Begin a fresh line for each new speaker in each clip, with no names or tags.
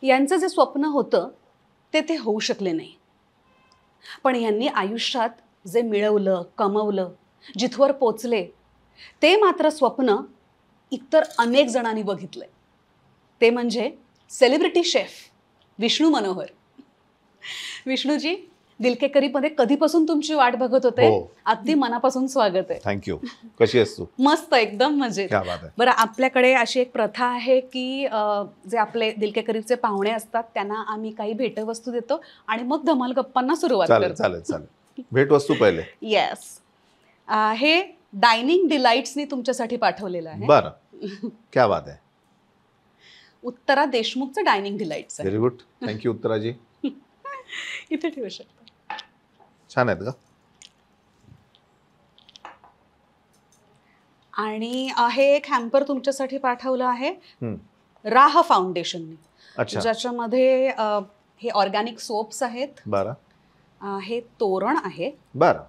यांचं जे स्वप्न होतं ते होऊ शकले नाही. पण यांनी आयुष्यात जे मिळवलं, कमवलं, जिथवर पोचले, ते मात्र स्वप्न इतर अनेक जणांनी बघितले. ते म्हणजे सेलिब्रिटी शेफ विष्णू मनोहर. विष्णूजी, दिल के करीबमध्ये कधीपासून तुमची वाट बघत होते. अगदी मनापासून स्वागत आहे.
थँक्यू. कशी आहेस तू?
मस्त, एकदम मजेत. बरं, आपल्याकडे अशी एक प्रथा आहे की जे आपले दिल के करीबचे पाहुणे असतात त्यांना आम्ही काही भेटवस्तू देतो आणि मग धमाल गप्पांना सुरुवात करतो.
चालेल चालेल. भेटवस्तू पहिले.
येस, हे डायनिंग डिलाइट्सनी तुमच्यासाठी पाठवलेलं आहे.
बरं, क्या बात आहे.
उत्तरा देशमुखचं डायनिंग डिलाइट्स आहे.
व्हेरी गुड, थँक्यू उत्तराजी.
इथे ठेवू शकता.
छान आहेत का?
आणि हे एक हॅम्पर तुमच्यासाठी पाठवलं आहे राह फाउंडेशनने. ज्याच्यामध्ये हे ऑर्गॅनिक सोप्स आहेत.
बरं.
हे तोरण आहे.
बरं,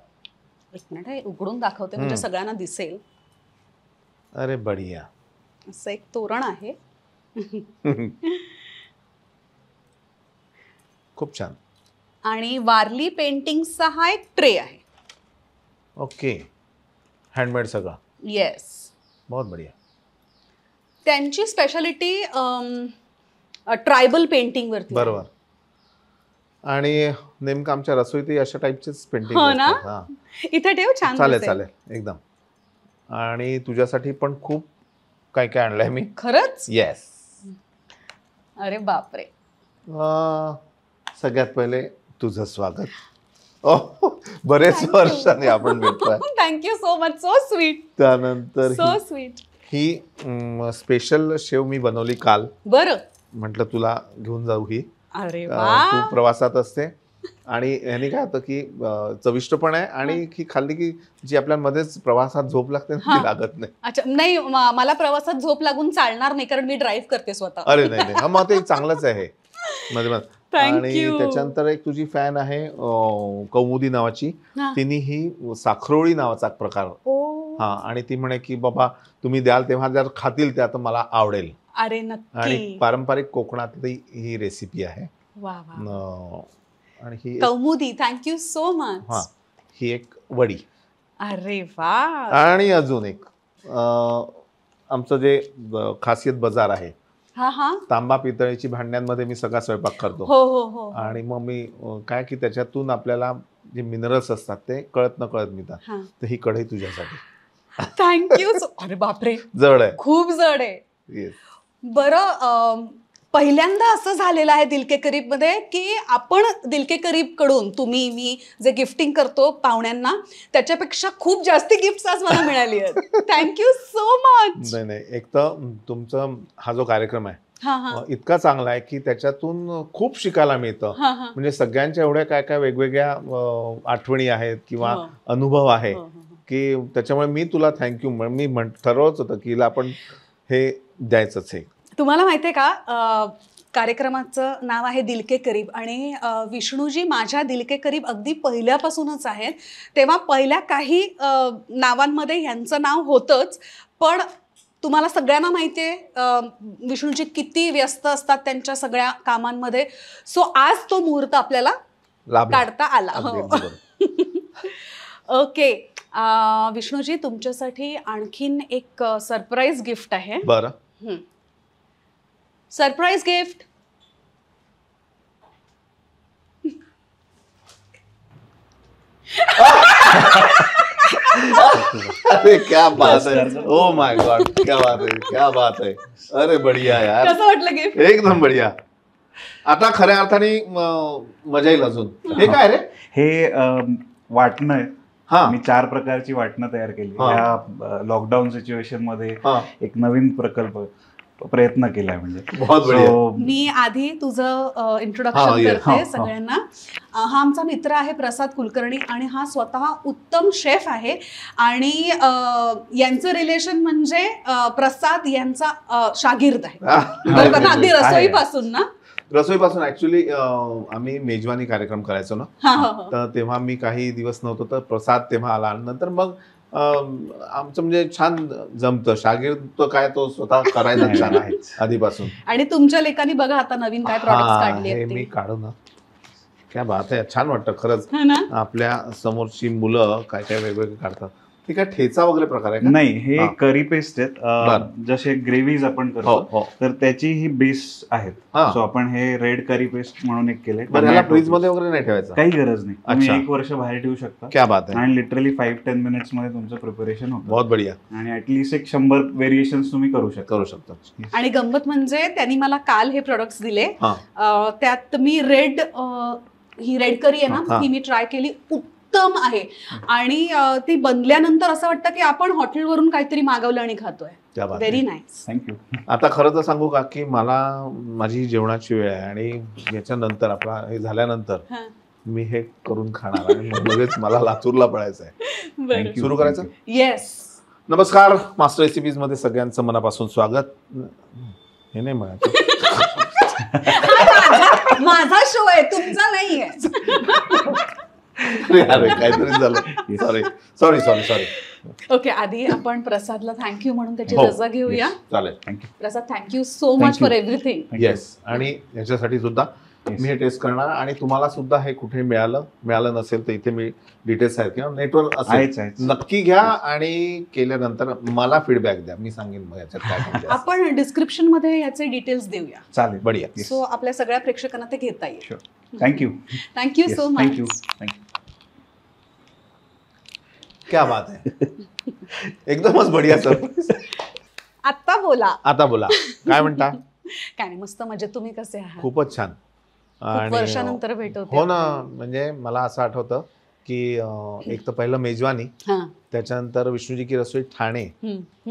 एक मिनिट, हे उघडून दाखवते म्हणजे सगळ्यांना दिसेल.
अरे बढिया.
असं एक तोरण आहे.
खूप छान.
आणि वारली पेंटिंगचा हा एक ट्रे आहे.
ओके, हँडमेड सगळं.
येस,
बहुत बढिया.
त्यांची स्पेशालिटी ट्रायबल पेंटिंग वरती.
बरोबर. आणि नेमकं आमच्या रसोईतही अशा टाईपचेच पेंटिंग.
हो ना, इथे ठेव. छान
चालेल चालेल एकदम. आणि तुझ्यासाठी पण खूप काय काय आणलंय मी.
खरंच?
येस.
अरे बापरे.
सगळ्यात पहिले तुझं स्वागत. बरेच वर्षांनी आपण भेटतोय.
Thank you so much, so sweet.
त्यानंतर
सो स्वीट.
ही स्पेशल शेव मी बनवली काल.
बरं,
म्हटलं तुला घेऊन जाऊ ही.
अरे
तू प्रवासात असते आणि ह्यानी काय होतं की चविष्ट पण आहे आणि ही खाल्ली की जी आपल्यामध्येच प्रवासात झोप लागते ती लागत नाही.
अच्छा, नाही, मला प्रवासात झोप लागून चालणार नाही कारण मी ड्राईव्ह करते स्वतः.
अरे नाही, मग ते चांगलंच आहे मध्ये. आणि त्याच्यानंतर एक तुझी फॅन आहे कौमुदी नावाची. तिने ही साखरोळी नावाचा प्रकार. हा, आणि ती म्हणे की बाबा तुम्ही द्याल तेव्हा जर खातील त्या तर मला आवडेल.
अरे नक्की.
आणि पारंपरिक कोकणातली ही रेसिपी आहे.
वा वा.
आणि ही
कौमुदी, थँक्यू सो मच.
हा, ही एक वडी.
अरे वा.
आणि अजून एक आमचं जे खासियत बाजार आहे. तांबा पितळेची भांड्यांमध्ये मी सगळा स्वयंपाक करतो.
हो.
आणि मग मी काय की त्याच्यातून आपल्याला जे मिनरल्स असतात ते कळत न कळत मिळतात. तर ही कढई तुझ्यासाठी.
थँक्यू. अरे बापरे,
जड आहे,
खूप जड आहे. बरं, पहिल्यांदा असं झालेलं आहे दिल के करीब मध्ये की आपण दिल के करीब कडून, तुम्ही, मी जे गिफ्टिंग करतो पाहुण्यांना त्याच्यापेक्षा खूप जास्ती गिफ्ट्स आज मला मिळाली आहेत. Thank you so much.
नाही, एक तर तुमचा हा जो कार्यक्रम आहे इतका चांगला आहे की त्याच्यातून खूप शिकायला मिळतं. म्हणजे सगळ्यांच्या एवढ्या काय काय वेगवेगळ्या आठवणी आहेत किंवा अनुभव आहे की त्याच्यामुळे मी तुला थँक्यू. मी ठरवच होतं की हिला आपण हे द्यायचंच आहे.
तुम्हाला माहिती आहे का, कार्यक्रमाचं नाव आहे दिल के करीब आणि विष्णूजी माझ्या दिल के करीब अगदी पहिल्यापासूनच आहेत. तेव्हा पहिल्या काही नावांमध्ये ह्यांचं नाव होतंच. पण तुम्हाला सगळ्यांना माहिती आहे विष्णूजी किती व्यस्त असतात त्यांच्या सगळ्या कामांमध्ये. सो आज तो मुहूर्त आपल्याला काढता आला. ओके, विष्णूजी तुमच्यासाठी आणखीन एक सरप्राईज गिफ्ट आहे.
बरं,
सरप्राईज गिफ्ट.
अरे क्या बात है, ओ माय गॉड, क्या बात है, क्या बात है. अरे बढिया यार.
कसं वाटलं गिफ्ट?
एकदम बढिया. आता खऱ्या अर्थाने मजा येईल अजून. हे काय रे?
हे वाटणं आहे. मी 4 प्रकारची वाटणं तयार केली. या लॉकडाऊन सिच्युएशन मध्ये एक नवीन प्रयत्न केलाय. म्हणजे
मी आधी तुझं इंट्रोडक्शन करते सगळ्यांना. हा आमचा मित्र आहे प्रसाद कुलकर्णी आणि हा स्वतः उत्तम शेफ आहे. आणि यांचं रिलेशन म्हणजे प्रसाद यांचा शागिर्द आहे. अगदी रसोईपासून ना.
रसोईपासून ऍक्च्युली आम्ही मेजवानी कार्यक्रम करायचो ना, तर तेव्हा मी काही दिवस नव्हतो तर प्रसाद तेव्हा आला. नंतर मग आमचं म्हणजे छान जमतं. शागिर्द तो काय तो स्वतः करायचा छान आहे आधीपासून.
आणि तुमच्या लेखांनी बघा आता नवीन काय प्रॉडक्ट्स काढले
हे
आहेत
मी
ते.
काढू ना, क्या बात आहे, छान वाटतं खरंच.
है ना?
आपल्या समोरची मुलं काय काय वेगवेगळे काढतात. ते काय ठेचा वगैरे प्रकार आहे का?
नाही, हे
हा.
करी पेस्ट आहेत.
बरं.
जसे ग्रेव्हीज आपण
हो
करतो
हो.
तर त्याची ही बेस आहेत.
हा.
सो आपण हे रेड करी पेस्ट म्हणून एक केलंय.
बरं, ह्याला
टोमॅटो
फ्रीज मध्ये
पेस्ट.
वगैरे नाही ठेवायचं?
काही गरज नाही, तुम्ही
अच्छा.
1 वर्ष बाहेर ठेवू शकता
क्या बात आहे,
आणि लिटरली 5-10 मिनिट्स मध्ये तुमचं प्रिपरेशन होतं
बहुत बढिया,
आणि ऍटलीस्ट एक 100 व्हेरिएशन्स तुम्ही करू शकता.
करू शकतो.
आणि गंमत म्हणजे त्यांनी मला काल हे प्रोडक्ट्स दिले.
हा.
त्यात मी ही रेड करी आहे
हा.
ना, ती मी ट्राय केली, उत्तम आहे. आणि ती बनल्यानंतर असं वाटतं की आपण हॉटेलवरून काहीतरी मागवलं आणि खातोय.
क्या बात
व्हेरी
आहे.
नाईस.
थँक्यू.
आता खरं तर सांगू का की मला माझी जेवणाची वेळ आहे आणि याच्यानंतर आपला हे झाल्यानंतर मी हे करून खाणार आणि मग लगेच मला लातूरला पळायचं आहे.
बरं.
सुरू करायचं?
येस.
नमस्कार, मास्टर रेसिपीज मध्ये सगळ्यांचं मनापासून स्वागत. हे नाही म्हणत,
माझा शो आहे, तुमचा नाहीये.
अरे काहीतरी झालं, सॉरी.
ओके, आधी आपण प्रसादला थँक्यू म्हणून त्याची
हो.
रजा घेऊया.
चालेल.
Thank you.
Prasad, thank you so much for everything.
Yes, आणि याच्यासाठी सुद्धा मी हे टेस्ट करणार आणि तुम्हाला सुद्धा हे कुठे मिळालं नसेल तर इथे मी डिटेल्स आहेत किंवा नेटवर्क असेल नक्की घ्या आणि केल्यानंतर मला फीडबॅक द्या. मी सांगेन मग याच्यात काय म्हणजे.
आपण डिस्क्रिप्शन मध्ये याचे डिटेल्स देऊया.
चालेल.
बढिया.
सो आपल्या सगळ्या प्रेक्षकांना ते घेता येईल.
Thank you.
Thank you so much.
Thank you.
क्या बात आहे, एकदमच बढिया सर.
आता बोला
काय म्हणता?
काय नाही, मस्त मजेत. तुम्ही कसे आहात?
खूपच छान.
खूप वर्षानंतर भेट होते.
हो ना, म्हणजे मला असं आठवतं की एक तर पहिलं मेजवानी, त्याच्यानंतर विष्णूजी की रसोई ठाणे,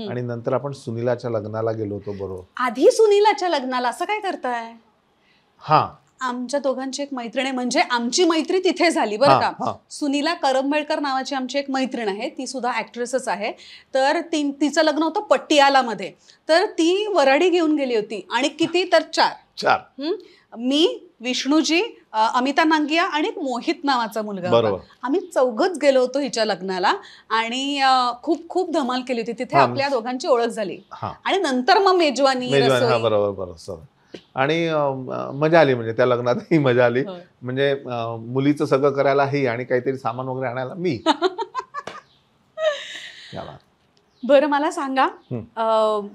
आणि नंतर आपण सुनीलाच्या लग्नाला गेलो होतो. बरोबर,
आधी सुनीलाच्या लग्नाला. असं काय करताय?
हा,
आमच्या दोघांची एक मैत्रीण आहे, म्हणजे आमची मैत्री तिथे झाली बरं का. सुनीला करंबेळकर नावाची आमची एक मैत्रीण आहे, ती सुद्धा ऍक्ट्रेसच आहे. तर तिचं लग्न होतं पटियालामध्ये. तर ती वराडी घेऊन गेली होती आणि किती तर चार. मी, विष्णूजी, अमिता नांगिया आणि एक मोहित नावाचा मुलगा होता. आम्ही चौघच गेलो होतो हिच्या लग्नाला आणि खूप खूप धमाल केली होती तिथे. आपल्या दोघांची ओळख झाली आणि नंतर मग मेजवानी.
बरोबर. आणि मजा आली, म्हणजे त्या लग्नातही मजा आली. म्हणजे मुलीचं सगळं करायला ही आणि काहीतरी सामान वगैरे आणायला मी.
बरं, मला सांगा,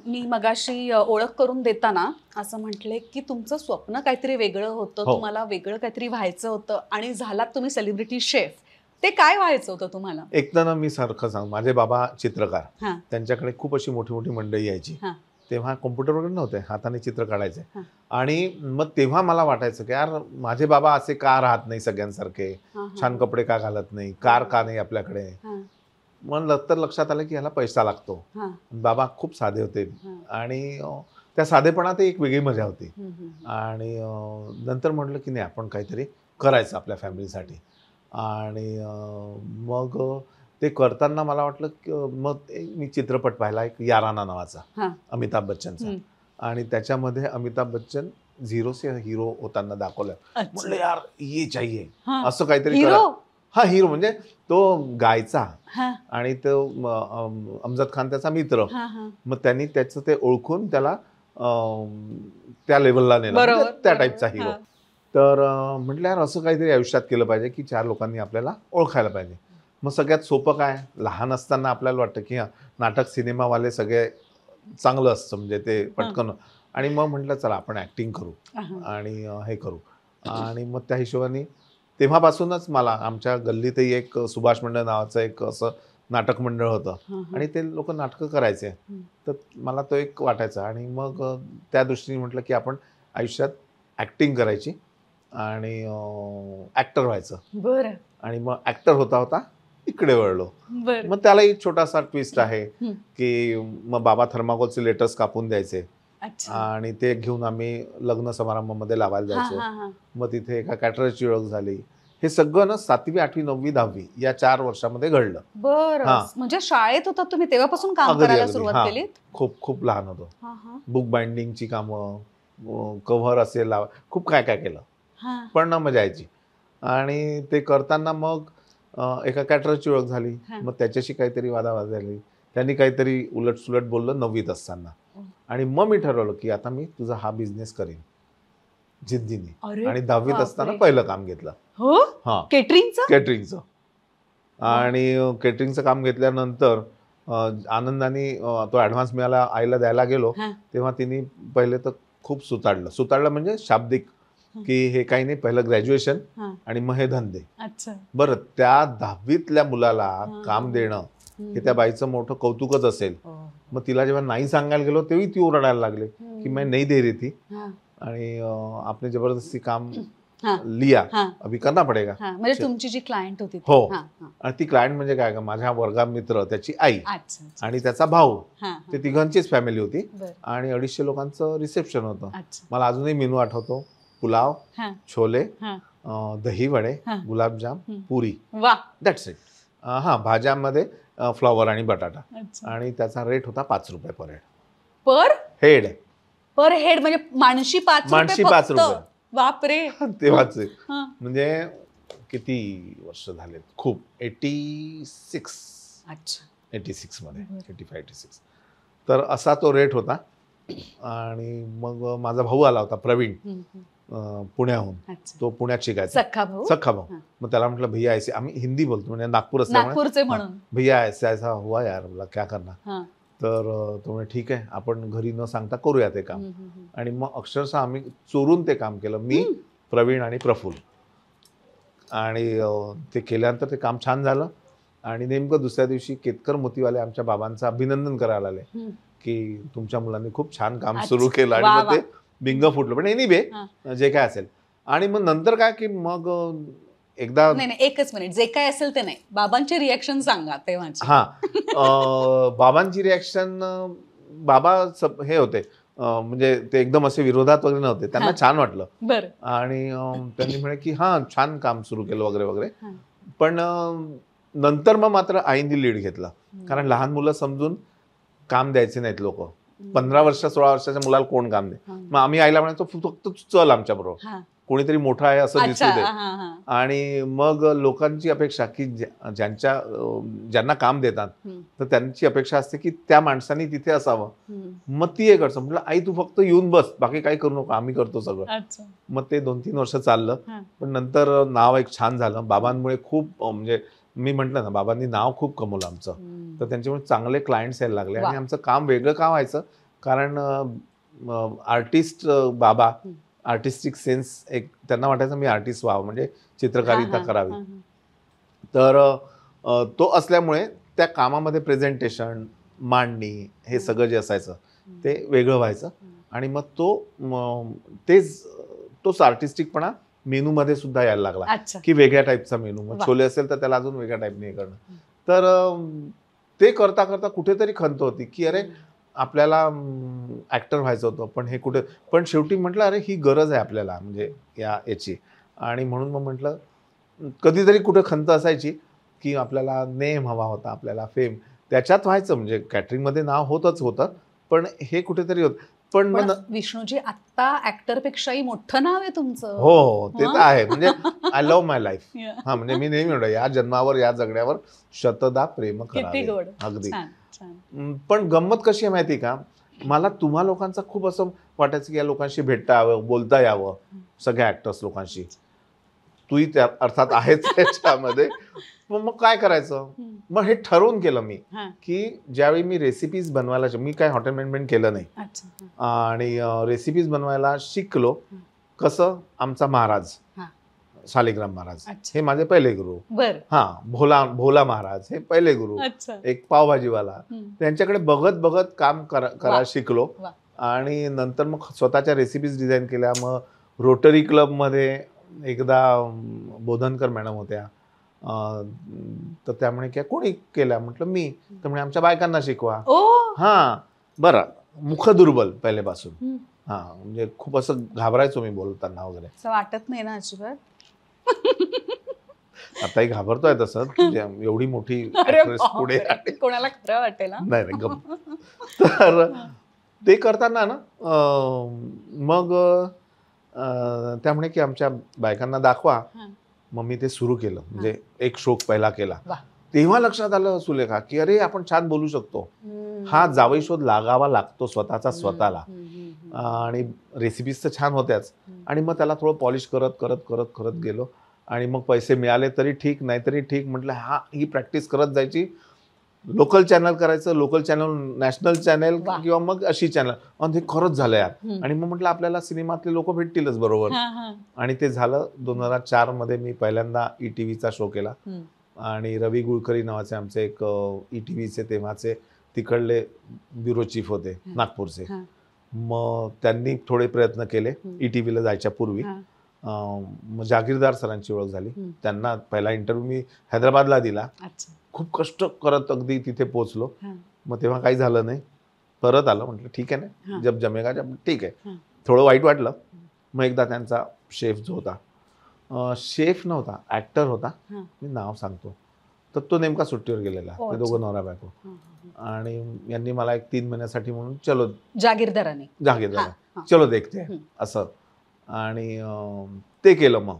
मी मगाशी ओळख करून देताना असं म्हटले की तुमचं स्वप्न काहीतरी वेगळं होतं, तुम्हाला वेगळं काहीतरी व्हायचं होतं आणि झालात तुम्ही सेलिब्रिटी शेफ. ते काय व्हायचं होतं तुम्हाला?
एक तर मी सारखं सांग, माझे बाबा चित्रकार, त्यांच्याकडे खूप अशी मोठी मोठी मंडळी यायची. तेव्हा कॉम्प्युटर वगैरे नव्हते, हाताने चित्र काढायचे. आणि मग तेव्हा मला वाटायचं की यार माझे बाबा असे का राहत नाही सगळ्यांसारखे, छान कपडे का घालत नाही, कार का नाही आपल्याकडे. मग नंतर लक्षात आलं की ह्याला पैसा लागतो. बाबा खूप साधे होते आणि त्या साधेपणात एक वेगळी मजा होती. आणि नंतर म्हटलं की नाही, आपण काहीतरी करायचं आपल्या फॅमिलीसाठी. आणि मग ते करताना मला वाटलं की मग मी चित्रपट पाहिला एक याराना नावाचा, अमिताभ बच्चनचा. आणि त्याच्यामध्ये अमिताभ बच्चन झिरो से हिरो होताना दाखवलं. म्हटलं यार ये चाहिए, असं काहीतरी करा. हा, हिरो म्हणजे तो गायचा आणि तो अमजद खान त्याचा मित्र. मग त्यांनी त्याचं ते ओळखून त्याला त्या लेवलला नेलं, त्या टाईपचा हिरो. तर म्हटलं यार असं काहीतरी आयुष्यात केलं पाहिजे की 4 लोकांनी आपल्याला ओळखायला पाहिजे. मग सगळ्यात सोपं काय, लहान असताना आपल्याला वाटतं की नाटक सिनेमावाले सगळे चांगलं असतं, म्हणजे ते पटकन. आणि मग म्हटलं चला आपण ॲक्टिंग करू आणि हे करू. आणि मग त्या हिशोबाने तेव्हापासूनच मला आमच्या गल्लीतही एक सुभाष मंडळ नावाचं एक असं नाटक मंडळ होतं आणि ते लोक नाटकं करायचे. तर मला तो एक वाटायचा आणि मग त्या दृष्टीने म्हटलं की आपण आयुष्यात ॲक्टिंग करायची आणि ॲक्टर व्हायचं.
बरं.
आणि मग ॲक्टर होता होता इकडे वळलो. मग त्याला एक छोटासा ट्विस्ट आहे की मग बाबा थर्माकोलचे लेटर्स कापून द्यायचे आणि ते घेऊन आम्ही लग्न समारंभामध्ये लावायला जायचो. मग तिथे एका कॅटररची ओळख झाली. हे सगळं ना 7वी, 8वी, 9वी, 10वी या 4 वर्षामध्ये घडलं.
बरं, म्हणजे शाळेत होता तुम्ही तेव्हापासून काम करायला सुरुवात केली?
खूप लहान होतो. बुक बाइंडिंगची कामं, कव्हर असेल, खूप काय काय केलं, पण ना मजा यायची. आणि ते करताना मग एका कॅटररची ओळख झाली, मग त्याच्याशी काहीतरी वादावाद झाली, त्यांनी काहीतरी उलटसुलट बोललं 9वीत असताना, आणि मग मी ठरवलं की आता मी तुझा हा बिझनेस करीन जिद्दीने. आणि 10वीत असताना पहिलं काम घेतलं. हा, केटरिंगचं. आणि केटरिंगचं काम घेतल्यानंतर आनंदाने तो ॲडव्हान्स मिळाला, आईला द्यायला गेलो तेव्हा तिने पहिले तर खूप सुताडलं म्हणजे शाब्दिक, की हे काही नाही, पहिलं ग्रॅज्युएशन आणि मग हे धंदे. बरं, त्या 10वीतल्या मुलाला काम देणं हे त्या बाईचं मोठं कौतुकच असेल. मग तिला जेव्हा नाही सांगायला गेलो तेव्हा ती ओरडायला लागले की मैं नहीं दे रही थी आणि आपने जबरदस्ती काम लिया, अभी करना पडेगा.
म्हणजे तुमची जी क्लायंट होती.
हो, आणि ती क्लायंट म्हणजे काय, माझ्या वर्गात मित्र, त्याची आई आणि त्याचा भाऊ, ते तिघांचीच फॅमिली होती. आणि 250 लोकांचं रिसेप्शन होतं. मला अजूनही मेनू आठवतो, पुलाव, छोले, दही वडे, गुलाबजाम, पुरी, दॅट्स इट. हा, भाज्यामध्ये फ्लॉवर आणि बटाटा. आणि त्याचा रेट होता 5 रुपये पर हेड.
पर हेड म्हणजे माणशी 5 रुपये. बापरे.
तेव्हाच म्हणजे किती वर्ष झालेत, खूप. 86 मध्ये, 85-86. तर असा तो रेट होता. आणि मग माझा भाऊ आला होता प्रवीण, पुण्याहून. तो पुण्यात शिकायचा, सख्खा भाऊ. मग त्याला म्हटलं भैया ऐसे, आम्ही हिंदी बोलतो म्हणजे नागपूर असल्यामुळे, भैया ऐसा ऐसा हुआ यार, बोला क्या करना. तर तो म्हणजे ठीक आहे, आपण घरी न सांगता करूया ते काम. आणि मग अक्षरशः आम्ही चोरून ते काम केलं, मी, प्रवीण आणि प्रफुल्ल. आणि ते केल्यानंतर ते काम छान झालं. आणि नेमकं दुसऱ्या दिवशी केतकर मोतीवाले आमच्या बाबांचं अभिनंदन करायला आले की तुमच्या मुलांनी खूप छान काम सुरू केलं. आणि मग ते बिंग फुटलं. पण एनिवे जे काय असेल. आणि मग नंतर काय की मग एकदा,
नाही, एकच मिनिट, जे काय असेल ते नाही, बाबांची रिॲक्शन सांगा तेव्हाची.
बाबांची रिॲक्शन, बाबा हे होते, म्हणजे ते एकदम असे विरोधात वगैरे नव्हते, त्यांना छान वाटलं. आणि त्यांनी म्हणे की हा, छान काम सुरू केलं वगैरे वगैरे. पण नंतर मग मात्र आईंनी लीड घेतला, कारण लहान मुलं समजून काम द्यायचे नाहीत लोक. 15 वर्ष 16 वर्षाच्या मुलाला कोण काम दे. मग आम्ही आईला म्हणायचो फक्त चल आमच्या बरोबर, कोणीतरी मोठा आहे असं दिसू दे. आणि मग लोकांची अपेक्षा की ज्यांना काम देतात तर त्यांची अपेक्षा असते की त्या माणसांनी तिथे असावं. मग ती एक अडचण. म्हटलं आई तू फक्त येऊन बस, बाकी काही करू नको, आम्ही करतो सगळं. मग ते 2-3 वर्ष चाललं. पण नंतर नाव एक छान झालं बाबांमुळे. खूप म्हणजे मी म्हटलं ना, बाबांनी नाव खूप कमवलं आमचं. तर त्यांच्यामुळे चांगले क्लायंट्स यायला लागले. आणि आमचं काम वेगळं का व्हायचं, कारण आर्टिस्ट बाबा, आर्टिस्टिक सेन्स, एक त्यांना वाटायचं मी आर्टिस्ट व्हावं, म्हणजे चित्रकारिता करावी. तर तो असल्यामुळे त्या कामामध्ये प्रेझेंटेशन, मांडणी, हे सगळं जे असायचं ते वेगळं व्हायचं. आणि मग तोच आर्टिस्टिकपणा मेनूमध्ये सुद्धा यायला लागला, की वेगळ्या टाईपचा मेनू. मग छोले असेल तर त्याला अजून वेगळ्या टाईपने करणं. तर ते करता करता कुठेतरी खंत होती की अरे आपल्याला ॲक्टर व्हायचं होतं, पण हे कुठे. पण शेवटी म्हटलं अरे ही गरज आहे आपल्याला, म्हणजे याची. आणि म्हणून मग म्हटलं, कधीतरी कुठं खंत असायची की आपल्याला नेम हवा होता, आपल्याला फेम त्याच्यात व्हायचं. म्हणजे कॅटरिंगमध्ये नाव होतं, पण हे कुठेतरी होतं. पण
विष्णूजी, आता ऍक्टर पेक्षाही मोठं नाव आहे तुमचं.
हो, ते तर आहे. म्हणजे आय लव्ह माय लाईफ. हा, म्हणजे मी नेहमी म्हणतो, या जन्मावर या जगण्यावर शतदा प्रेम करावे. अगदी. पण गंमत कशी आहे माहिती का, मला तुम्हा लोकांचा खूप असं वाटायचं की या लोकांशी भेटता यावं, बोलता यावं, सगळ्या ऍक्टर्स लोकांशी. तूही त्या अर्थात आहेच त्याच्यामध्ये. मग काय करायचं. मग हे ठरवून केलं मी की ज्यावेळी मी रेसिपीज बनवायला, मी काय हॉटेल मॅनेजमेंट केलं नाही, आणि रेसिपीज बनवायला शिकलो. कसं, आमचा महाराज शालिग्राम महाराज हे माझे पहिले गुरु. भोला महाराज हे पहिले गुरु. एक पावभाजीवाला, त्यांच्याकडे बघत बघत काम करायला शिकलो. आणि नंतर मग स्वतःच्या रेसिपीज डिझाईन केल्या. मग रोटरी क्लबमध्ये एकदा बोधनकर मॅडम होत्या, तर त्यामुळे काय कोणी केल्या, म्हटलं मी. तर म्हणे आमच्या बायकांना शिकवा. हा, बरं, मुख दुर्बल पहिल्यापासून. हा, म्हणजे खूप असं घाबरायचो मी बोलताना वगैरे.
असं वाटत नाही ना अजिबात.
आताही घाबरतोय तसं, एवढी मोठी पुढे
कोणाला खरं वाटेल.
नाही. तर ते करताना ना मग त्यामुळे की आमच्या बायकांना दाखवा मग मी ते सुरू केलं, म्हणजे एक शो पहिला केला. तेव्हा लक्षात आलं सुलेखा की अरे आपण छान बोलू शकतो. हा जावई शोध लागावा लागतो स्वतःचा स्वतःला. आणि रेसिपीज तर छान होत्याच. आणि मग त्याला थोडं पॉलिश करत करत करत करत गेलो. आणि मग पैसे मिळाले तरी ठीक, नाहीतरी ठीक. म्हटलं ही प्रॅक्टिस करत जायची. लोकल चॅनल करायचं, लोकल चॅनल नॅशनल चॅनल किंवा मग अशी चॅनल. आणि ते खरंच झालं यार. आणि मग म्हटलं आपल्याला सिनेमातले लोक भेटतीलच बरोबर. आणि ते झालं. 2004 मध्ये मी पहिल्यांदा ETVचा शो केला. आणि रवी गुळकरी नावाचे आमचे एक ETVचे तेव्हाचे तिकडले ब्युरो चीफ होते नागपूरचे. मग त्यांनी थोडे प्रयत्न केले ETVला जायच्या पूर्वी. मग जागीरदार सरांची ओळख झाली. त्यांना पहिला इंटरव्ह्यू मी हैदराबादला दिला. खूप कष्ट करत अगदी तिथे पोहोचलो. मग तेव्हा काही झालं नाही. परत आलं. म्हटलं ठीक आहे ना, जब जमेगा जब, ठीक आहे. थोडं वाईट वाटलं. मग एकदा त्यांचा शेफ जो होता, शेफ नव्हता, ऍक्टर होता, मी नाव सांगतो, तर तो नेमका सुट्टीवर गेलेला. ते दोघं नवरा बायको. आणि यांनी मला एक 3 महिन्यासाठी म्हणून चलो जागीरदार चलो देखते असं. आणि ते केलं मग.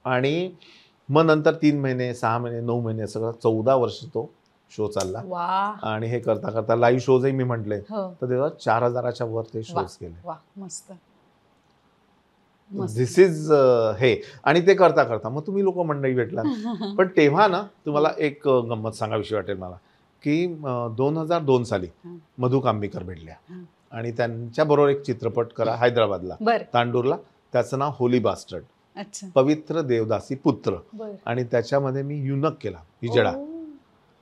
आणि मग नंतर 3 महिने 6 महिने 9 महिने सगळं 14 वर्ष तो शो चालला. आणि हे करता करता लाईव्ह शोजही मी म्हटले तर तेव्हा 4000च्या वर ते शोज केले. दिस इज हे. आणि ते करता करता मग तुम्ही लोक मंडळी भेटला. पण तेव्हा ना तुम्हाला एक गंमत सांगावीशी वाटेल मला की 2002 साली मधु कांबीकर भेटल्या. आणि त्यांच्या बरोबर एक चित्रपट करा हैदराबादला, तांडूरला. त्याचं नाव होली बास्टर्ड, पवित्र देवदासी पुत्र. आणि त्याच्यामध्ये मी युनक केला, हिजडा.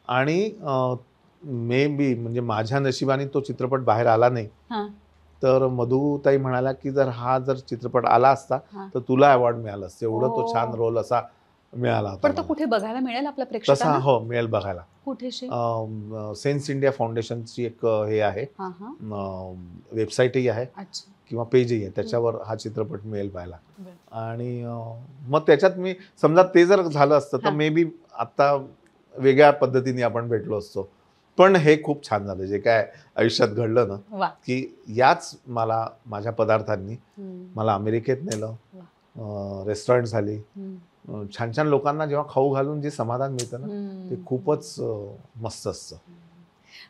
आणि मे बी म्हणजे माझ्या नशिबाने तो चित्रपट बाहेर आला नाही. तर मधुताई म्हणाल्या की जर चित्रपट आला असता तर तुला अवॉर्ड मिळाला असतं. एवढं तो छान रोल असा मिळाला होता.
पण तो कुठे बघायला मिळेल आपल्या प्रेक्षकांना?
हो, मिळेल बघायला.
कुठे?
सेन्स इंडिया फाउंडेशनची एक हे आहे, वेबसाईटही आहे किंवा पेजही आहे, त्याच्यावर हा चित्रपट मिळेल पाहायला. आणि मग त्याच्यात मी समजा ते जर झालं असतं तर मे बी आता वेगळ्या पद्धतीने आपण भेटलो असतो. पण हे खूप छान झालं जे काय आयुष्यात घडलं ना, की याच मला माझ्या पदार्थांनी मला अमेरिकेत नेलं. रेस्टॉरंट झाली. छान छान लोकांना जेव्हा खाऊ घालून जे समाधान मिळतं ना, ते खूपच मस्त असतं.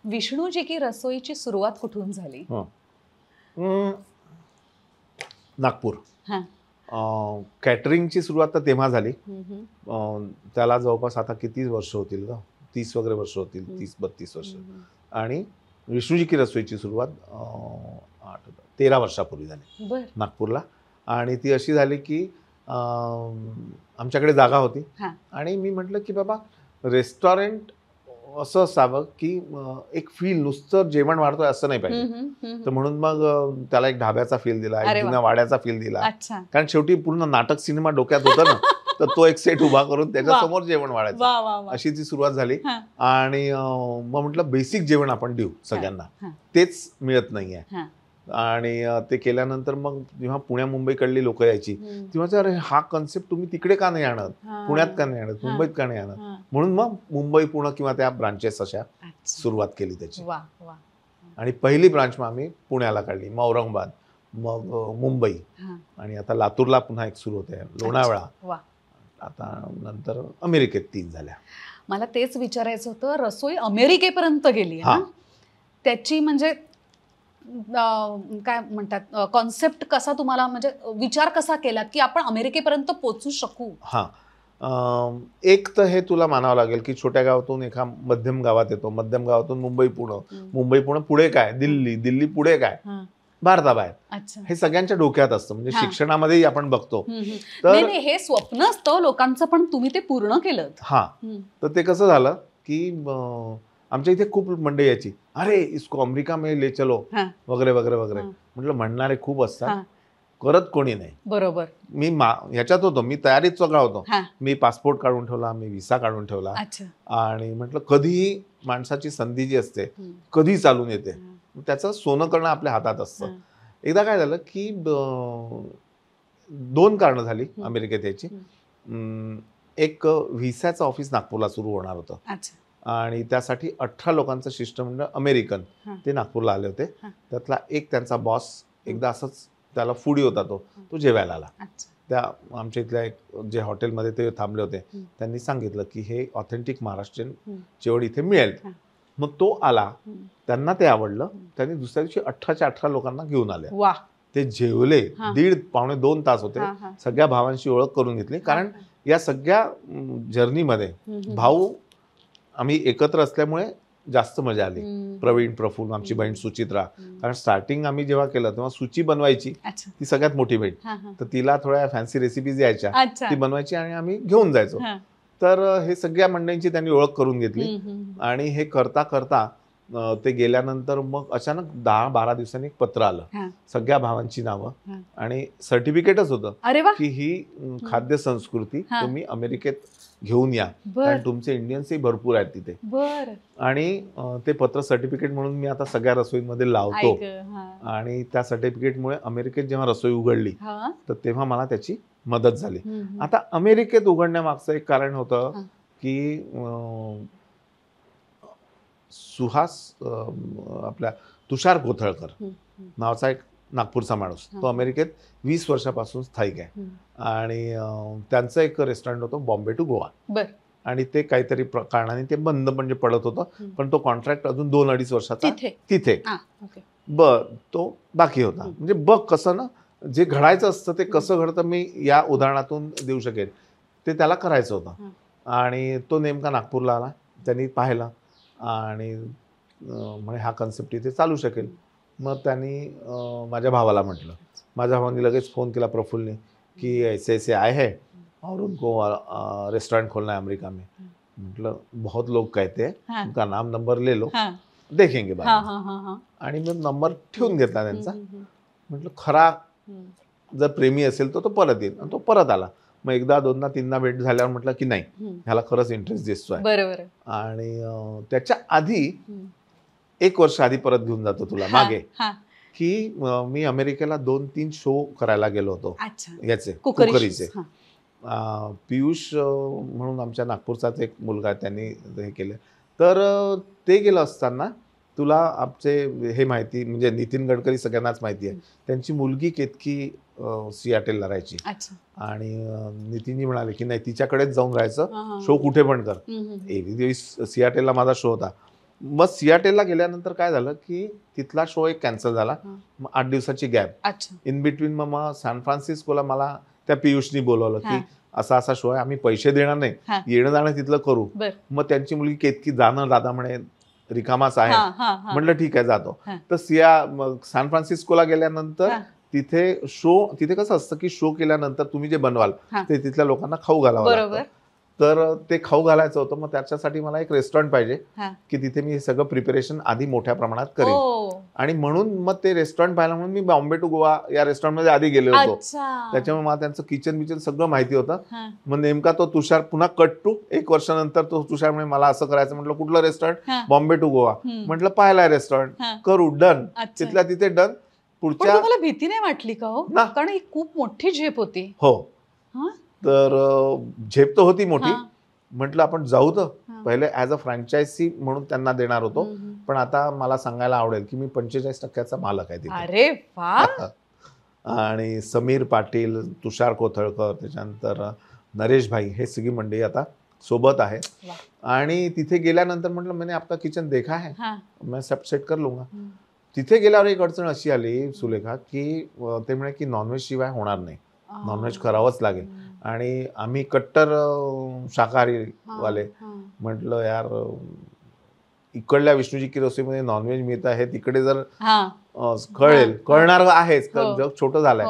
विष्णूजी की रसोईची सुरुवात कुठून झाली?
नागपूर. कॅटरिंगची सुरुवात तर तेव्हा झाली. त्याला जवळपास आता किती वर्ष होतील का, 30 वगैरे वर्ष होतील, 30-32 वर्ष. आणि विष्णूजी की रसोईची सुरुवात 13 वर्षापूर्वी झाली नागपूरला. आणि ती अशी झाली की आमच्याकडे जागा होती. आणि मी म्हटलं की बाबा रेस्टॉरंट असं असावं की एक फील, नुसतं जेवण वाढतोय असं नाही पाहिजे. तर म्हणून मग त्याला एक ढाब्याचा फील दिला, एक जुन्या वाड्याचा फील दिला. कारण शेवटी पूर्ण नाटक सिनेमा डोक्यात होता ना, तर तो एक सेट उभा करून त्याच्यासमोर जेवण वाढायचं, अशी ती सुरुवात झाली. आणि मग म्हटलं बेसिक जेवण आपण देऊ सगळ्यांना, तेच मिळत नाहीये. आणि ते केल्यानंतर मग जेव्हा पुण्या मुंबईकडली लोक यायची तेव्हा अरे हा कन्सेप्ट तुम्ही तिकडे का नाही आणत, पुण्यात का नाही आणत, मुंबईत का नाही आणत. म्हणून मग मुंबई पुणे किंवा त्या ब्रांचेस अशा सुरुवात केली त्याची. आणि पहिली ब्रांच मग आम्ही पुण्याला काढली, मग औरंगाबाद, मग मुंबई, आणि आता लातूरला पुन्हा एक सुरू होते, लोणावळा. आता नंतर अमेरिकेत 3 झाल्या.
मला तेच विचारायचं होतं, रसोई अमेरिकेपर्यंत गेली, त्याची म्हणजे काय म्हणतात कॉन्सेप्ट कसा तुम्हाला, म्हणजे विचार कसा केलात की आपण अमेरिकेपर्यंत पोहोचू शकू?
एक तर हे तुला मानावं लागेल की छोट्या गावातून एका मध्यम गावात येतो, मध्यम गावातून मुंबई पुणे, पुढे काय दिल्ली पुढे काय भारताबाहेर. हे सगळ्यांच्या डोक्यात असतं, म्हणजे शिक्षणामध्येही आपण बघतो.
तर हे स्वप्न असतं लोकांचं, पण तुम्ही ते पूर्ण केलं.
तर ते कसं झालं की आमच्या इथे खूप मंडळी यायची, अरे इसको अमेरिका में ले चलो वगैरे वगैरे वगैरे. म्हटलं म्हणणारे खूप असतात, करत कोणी नाही.
बरोबर.
मी ह्याच्यात होतो, मी तयारीत सगळा होतो. मी पासपोर्ट काढून ठेवला, मी व्हिसा काढून ठेवला. आणि म्हटलं कधीही माणसाची संधी जी असते कधी चालून येते, त्याचं सोनं करणं आपल्या हातात असतं. एकदा काय झालं की 2 कारणं झाली अमेरिकेत यायची. एक व्हिसाचं ऑफिस नागपूरला सुरू होणार होतं, आणि त्यासाठी 18 लोकांचं शिष्टमंडळ अमेरिकन ते नागपूरला आले होते. त्यातला एक त्यांचा बॉस एकदा असंच, त्याला फूडी होता, तो जेवायला आला. त्या आमच्या इथल्या एक जे हॉटेलमध्ये ते थांबले होते त्यांनी सांगितलं की हे ऑथेंटिक महाराष्ट्रीयन जेवण इथे मिळेल. मग तो आला, त्यांना ते आवडलं, त्यांनी दुसऱ्या दिवशी 18च्या 18 लोकांना घेऊन आले. ते जेवले, 1.5-2 तास होते, सगळ्या भावांशी ओळख करून घेतली. कारण या सगळ्या जर्नीमध्ये भाऊ आम्ही एकत्र असल्यामुळे जास्त मजा आली. प्रवीण, प्रफुल्ल, आमची बहीण सुचित्रा, कारण स्टार्टिंग आम्ही जेव्हा केलं तेव्हा सुची बनवायची, ती सगळ्यात मोठी बहीण, तर तिला थोड्या फॅन्सी रेसिपीज यायच्या, ती बनवायची आणि आम्ही घेऊन जायचो. तर हे सगळ्या मंडळींची त्यांनी ओळख करून घेतली. आणि हे करता करता ते गेल्यानंतर मग अचानक 10-12 दिवसांनी एक पत्र आलं, सगळ्या भावांची नावं आणि सर्टिफिकेटच होतं की ही खाद्य संस्कृती तुम्ही अमेरिकेत घेऊन या, कारण तुमचे इंडियन्सही भरपूर आहेत तिथे. आणि ते पत्र सर्टिफिकेट म्हणून मी आता सगळ्या रसोईमध्ये लावतो. आणि त्या सर्टिफिकेटमुळे अमेरिकेत जेव्हा रसोई उघडली तर तेव्हा मला त्याची मदत झाली. आता अमेरिकेत उघडण्यामागचं एक कारण होतं की सुहास आपल्या तुषार कोथळकर नावाचा एक नागपूरचा माणूस, तो अमेरिकेत 20 वर्षापासून स्थायिक आहे. आणि त्यांचं एक रेस्टॉरंट होतं बॉम्बे टू गोवा, आणि ते काहीतरी कारणाने ते बंद म्हणजे पडत होतं, पण तो कॉन्ट्रॅक्ट अजून 2-2.5 वर्षाचा तिथे तो बाकी होता. म्हणजे बघ कसं ना, जे घडायचं असतं ते कसं घडतं मी या उदाहरणातून देऊ शकेल. ते त्याला करायचं होतं आणि तो नेमका नागपूरला आला. त्यांनी पाहिलं आणि म्हणजे हा कन्सेप्ट इथे चालू शकेल. मग त्यांनी माझ्या भावाला म्हटलं, माझ्या भावाने लगेच फोन केला प्रफुल्लने की ऐसे ऐसे आए हैं और उनको रेस्टोरेंट खोलना है अमेरिका में. म्हटलं बहुत लोग कहते हैं, उनका नाम नंबर ले लो, देखेंगे बाद. आणि मग नंबर ठेवून घेतला त्यांचा. म्हटलं खरा जर प्रेमी असेल तर तो परत येईल. आणि तो परत आला. मग एकदा 2दा 3दा भेट झाल्यावर म्हटलं की नाही, ह्याला खरंच इंटरेस्ट दिसतोय. आणि त्याच्या आधी 1 वर्ष आधी परत घेऊन जातो तुला मागे, की मी अमेरिकेला 2-3 शो करायला गेलो होतो याचे कुकरीचे. पियुष म्हणून आमच्या नागपूरचाच एक मुलगा आहे, त्यांनी हे केलं. तर ते गेलं असताना तुला आमचे हे माहिती, म्हणजे नितीन गडकरी सगळ्यांनाच माहिती आहे, त्यांची मुलगी केतकी सियाटेलला राहायची. आणि नितीनजी म्हणाले की नाही, तिच्याकडेच जाऊन राहायचं, शो कुठे पण कर. एके दिवशी सियाटेलला माझा शो होता. मग सियाटेलला गेल्यानंतर काय झालं की तिथला शो एक कॅन्सल झाला. मग 8 दिवसाची गॅप इन बिटवीन. मग सॅन फ्रान्सिस्कोला मला त्या पियुषनी बोलवलं की असा असा शो आहे, आम्ही पैसे देणार नाही, येणं जाणं तिथलं करू. मग त्यांची मुलगी केतकी, जाणं दादा म्हणे रिकामाच आहे. म्हटलं ठीक आहे जातो. तर सॅन फ्रान्सिस्कोला गेल्यानंतर तिथे कसं असतं की शो केल्यानंतर तुम्ही जे बनवाल ते तिथल्या लोकांना खाऊ घालावं लागतं. तर ते खाऊ घालायचं होतं. मग त्याच्यासाठी मला एक रेस्टॉरंट पाहिजे की तिथे मी हे सगळं प्रिपरेशन आधी मोठ्या प्रमाणात करेन. आणि म्हणून मग ते रेस्टॉरंट पाहिलं म्हणून मी बॉम्बे टू गोवा या रेस्टॉरंटमध्ये आधी गेलो होतो. त्याच्यामुळे मला त्यांचं किचन सगळं माहिती होतं. मग नेमका तो तुषार पुन्हा कट टू 1 वर्षानंतर तो तुषार म्हणे मला असं करायचं. म्हटलं कुठलं रेस्टॉरंट? बॉम्बे टू गोवा. म्हटलं पाहिलाय रेस्टॉरंट, करू, डन. तिथल्या तिथे डन. पुढच्या
मला भीती नाही वाटली का हो? कारण ही खूप मोठी झेप होती.
हो, तर झेप तर होती मोठी. म्हटलं आपण जाऊ. तर पहिले ॲज अ फ्रँचायझी म्हणून त्यांना देणार होतो, पण आता मला सांगायला आवडेल की मी 45% मालक आहे तिथे.
अरे वा.
आणि समीर पाटील, तुषार कोथळकर, त्याच्यानंतर नरेश भाई, हे सगळी मंडळी आता सोबत आहे. आणि तिथे गेल्यानंतर म्हटलं मैंने आपका किचन देखा है, मैं सब सेट कर लूंगा. तिथे गेल्यावर एक अडचण अशी आली सुलेखा की ते म्हणे की नॉनव्हेज शिवाय होणार नाही, नॉनव्हेज करावंच लागेल. आणि आम्ही कट्टर शाकाहारी वाले. म्हटलं यार, इकडल्या विष्णूजी की रसोईमध्ये नॉनव्हेज मिळत आहे, तिकडे जर कळणार आहेच, जग छोटं झालंय,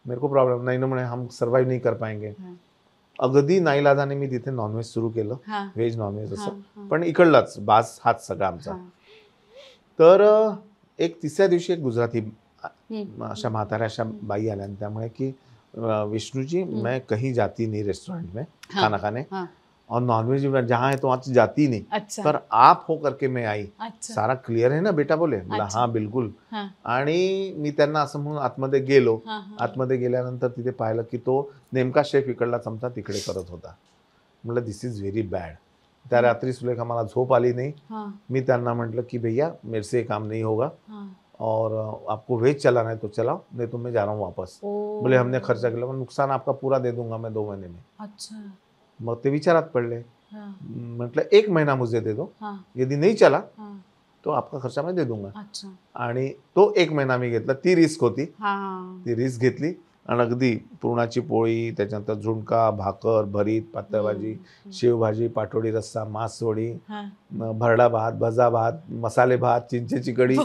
मेरे को प्रॉब्लेम नाही ना म्हणे, हम सर्वाइव्ह नाही कर पाएंगे. अगदी नाईलाजाने मी तिथे नॉनव्हेज सुरू केलं, व्हेज नॉनव्हेज असं, पण इकडलाच बास हाच सगळा आमचा. तर एक 3ऱ्या दिवशी एक गुजराती अशा म्हाताऱ्या अशा बाई आल्या. त्यामुळे की विष्णु जी, मैं कहीं जाती नहीं रेस्टोरेंट में खाना खाने, और नॉनवेज जहाँ है तो वहाँ जाती नहीं. पर आप हो करके मैं आई. सारा क्लियर है ना बेटा? बोले. मला हाँ बिलकुल. आणि मी त्यांना असं म्हणून आतमध्ये गेलो. आतमध्ये गेल्यानंतर तिथे पाहिलं की तो नेमका शेफ इकडला चमचा तिकडे करत होता. म्हटलं दिस इज व्हेरी बॅड. त्या रात्री सुलेखा मला झोप आली नाही. मी त्यांना म्हटलं की भैया मेरे से काम नहीं होगा, और आपको वेज चलाना है तो चलाओ, नहीं तो मैं जा रहा हूँ वापस. बोले हमने खर्चा केला, पण नुकसान आपका पूरा दे दूंगा मैं 2 महीने में.
अच्छा.
मग ते विचारात पडले. म्हटलं 1 महीना मुझे दे दो, यदि नहीं चला तो आपका खर्चा मैं दे दूंगा.
अच्छा.
आणि तो 1 महिना मी घेतला. ती रिस्क होती, ती रिस्क घेतली आणि अगदी पुरणाची पोळी, त्याच्यानंतर झुणका, भाकर, भरीत, पातळ भाजी, शेवभाजी, पाटोडी रस्सा, मासवडी, भरडा भात, भजा भात, मसाले भात, चिंचेची कढी,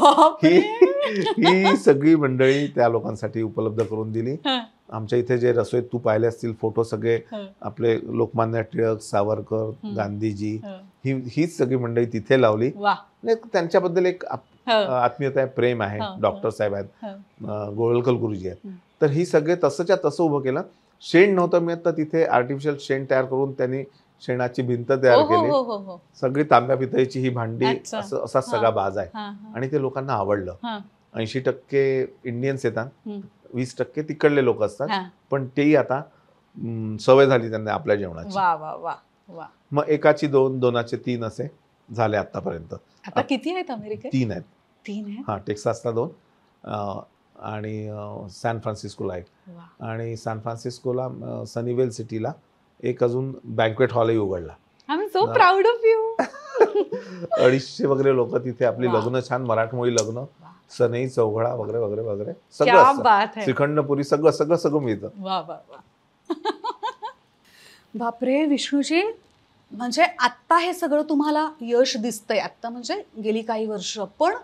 ही सगळी मंडळी त्या लोकांसाठी उपलब्ध करून दिली. आमच्या इथे जे रसोई तू पाहिले असतील फोटो, सगळे आपले लोकमान्य टिळक, सावरकर, गांधीजी, हीच सगळी मंडळी तिथे लावली. त्यांच्याबद्दल एक आत्मीयता आहे, प्रेम आहे. डॉक्टर साहेब आहेत, गोळवलकर गुरुजी आहेत. तर ही सगळे तसंच्या तसं उभं केलं. शेण नव्हतं मिळत तर तिथे आर्टिफिशियल शेण तयार करून त्यांनी शेणाची भिंत तयार केली. सगळी तांब्या पितळीची ही भांडी, असा सगळा बाज आहे. आणि ते लोकांना आवडलं. 80% इंडियन्स येतात, 20% तिकडले लोक असतात, पण तेही आता सवय झाली त्यांना आपल्या जेवणाची. मग एकाची 2, 2चे 3 असे झाले आतापर्यंत.
आता किती आहेत अमेरिकेत?
3 आहेत.
3 आहेत.
हा, टेक्सासला 2 आणि सॅन फ्रान्सिस्कोला 1. आणि सॅन फ्रान्सिस्कोला सनीवेल सिटीला एक अजून बँक्वेट हॉलही उघडला.
I am so proud of you.
250 वगैरे लोक तिथे आपली लग्न, छान मराठमोळी लग्न, सनई, चौघडा वगैरे वगैरे वगैरे सगळं, श्रीखंडपुरी, सगळं सगळं सगळं मिळतं.
वा वा वा. बापरे विष्णूजी, म्हणजे आत्ता हे सगळं तुम्हाला यश दिसतंय आत्ता, म्हणजे गेली काही वर्ष, पण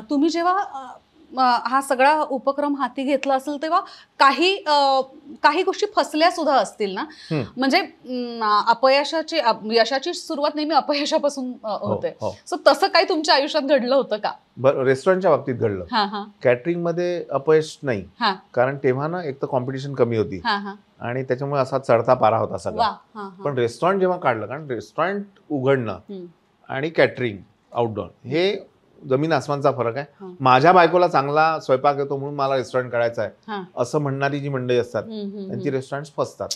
तुम्ही जेव्हा हा सगळा उपक्रम हाती घेतला असेल तेव्हा काही गोष्टी फसल्या सुद्धा असतील ना. म्हणजे अपयशाची, यशाची सुरुवात नेहमी अपयशापासून होते. सो तसं काही तुमच्या आयुष्यात घडलं होतं का?
बरं, रेस्टॉरंटच्या बाबतीत घडलं. कॅटरिंग मध्ये अपयश नाही, कारण तेव्हा ना एक तर कॉम्पिटिशन कमी होती आणि त्याच्यामुळे असा चढता पारा होता सगळा. पण रेस्टॉरंट जेव्हा काढलं, कारण रेस्टॉरंट उघडणं आणि कॅटरिंग आउटडोर हे जमीन आसमानचा फरक आहे. माझ्या बायकोला चांगला स्वयंपाक येतो म्हणून मला रेस्टॉरंट काढायचं आहे असं म्हणणारी जी मंडळी असतात त्यांची रेस्टॉरंट फसतात.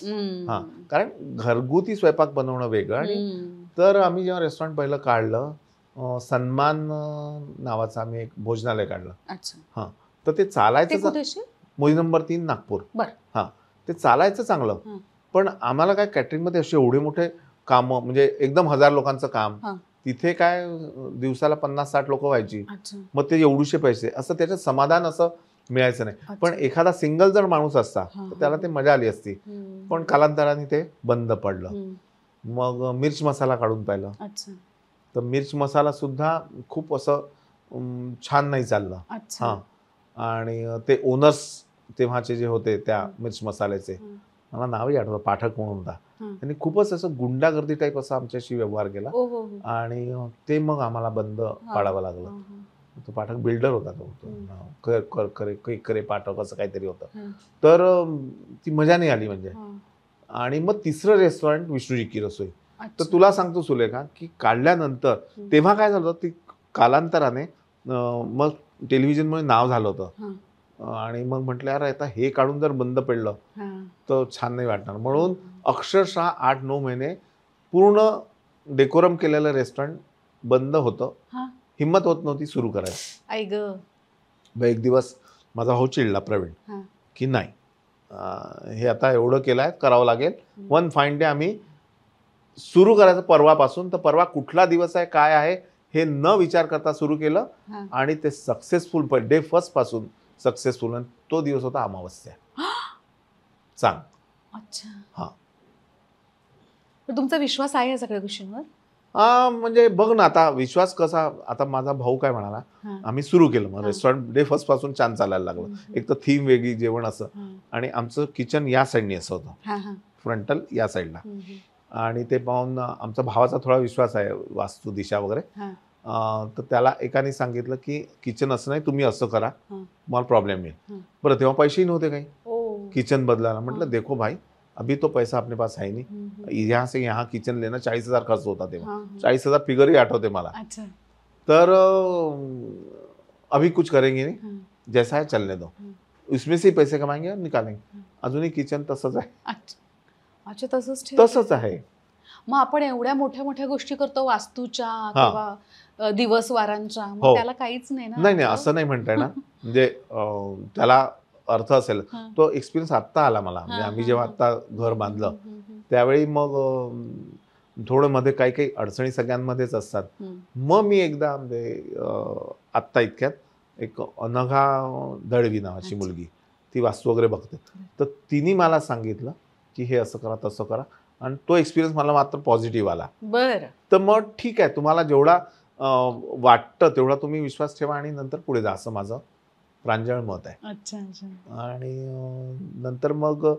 कारण घरगुती स्वयंपाक बनवणं वेगळं. आणि तर आम्ही जेव्हा रेस्टॉरंट पहिलं काढलं, सन्मान नावाचं आम्ही एक भोजनालय काढलं. तर ते चालायचं, मोदी नंबर 3 नागपूर. ते चालायचं चांगलं, पण आम्हाला काय कॅटरिंग मध्ये असे एवढे मोठे काम, म्हणजे एकदम 1000 लोकांचं काम, तिथे काय दिवसाला 50-60 लोक व्हायची, मग ते एवढूशे पैसे, असं त्याच्यात समाधान असं मिळायचं नाही. पण एखादा सिंगल जर माणूस असता तर त्याला ते मजा आली असती. पण कालांतराने ते बंद पडलं. मग मिर्च मसाला काढून पाहिलं, तर मिर्च मसाला सुद्धा खूप असं छान नाही चाललं. आणि ते ओनर्स तेव्हाचे जे होते त्या मिर्च मसाल्याचे, मला नावही आठवतं, पाठक म्हणून होता, त्यांनी खूपच असं गुंडागर्दी टाईप असा आमच्याशी व्यवहार केला. आणि ते मग आम्हाला बंद पाडावं लागलं. तो पाठक बिल्डर होता, तो करे पाठक असं काहीतरी होतं. तर ती मजा नाही आली म्हणजे. आणि मग तिसरं रेस्टॉरंट विष्णूजी की रसोई. तर तुला सांगतो सुलेखा, की काढल्यानंतर तेव्हा काय झालं, ती कालांतराने मग टेलिव्हिजनमुळे नाव झालं होतं. आणि मग म्हटलं यार आता हे काढून जर बंद पडलं तर छान नाही वाटणार. म्हणून अक्षरशः 8-9 महिने पूर्ण डेकोरम केलेलं रेस्टॉरंट बंद होतं. हिंमत होत नव्हती सुरू करायची. एक दिवस माझा भाऊ चिडला, प्रवीण, की नाही हे आता एवढं केलंय, करावं लागेल. वन फाईन डे आम्ही सुरू करायचं परवापासून. तर परवा कुठला दिवस आहे, काय आहे हे न विचार करता सुरू केलं आणि ते सक्सेसफुल, डे फर्स्ट पासून सक्सेसफुल. आणि तो दिवस होता अमावस्या. सांग.
अच्छा.
हा,
तुमचा विश्वास आहे या सगळ्या गोष्टींवर?
म्हणजे बघ ना, आता विश्वास कसा, आता माझा भाऊ काय म्हणाला, आम्ही सुरू केलं, मग रेस्टॉरंट डे फर्स्ट पासून छान चालायला लागलं. एक तर थीम वेगळी, जेवण असं, आणि आमचं किचन या साईडनी असं होतं, फ्रंटल या साईडला. आणि ते पाहून आमचा भावाचा थोडा विश्वास आहे वास्तू दिशा वगैरे. तर त्याला एकाने सांगितलं की किचन असं नाही, तुम्ही असं करा, मला प्रॉब्लेम येईल. बरं, तेव्हा पैसेही नव्हते काही किचन बदलायला. म्हटलं देखो भाई, अभी तो पैसा अपने पास है नहीं, यहाँ से यहाँ किचन लेना 40,000 खर्च होता तेव्हा. 40,000 फिगरही आठवते मला. तर अभी कुछ करेंगे नहीं, जैसा है चलने दो, उसमें से पैसे कमाएंगे और निकालेंगे. अजूनही किचन तसंच आहे.
अच्छा, तसंच
तसंच आहे.
मग आपण एवढ्या मोठ्या मोठ्या गोष्टी करतो वास्तूच्या किंवा दिवसवारांच्या, मग त्याला काहीच नाही ना?
नाही असं नाही म्हणताय ना, म्हणजे त्याला अर्थ असेल. तो एक्सपिरियन्स आत्ता आला मला, म्हणजे आम्ही जेव्हा आत्ता घर बांधलं त्यावेळी मग थोडं मध्ये काही काही अडचणी सगळ्यांमध्येच असतात. मग मी एकदा म्हणजे आत्ता इतक्यात एक अनघा दळवी नावाची मुलगी, ती वास्तू वगैरे बघते, तर तिने मला सांगितलं की हे असं करा तसं करा, आणि तो एक्सपिरियन्स मला मात्र पॉझिटिव्ह आला.
बरं.
तर मग ठीक आहे, तुम्हाला जेवढा वाटतं तेवढा तुम्ही विश्वास ठेवा आणि नंतर पुढे जा, असं माझं प्रांजळ मत आहे.
अच्छा अच्छा.
आणि नंतर मग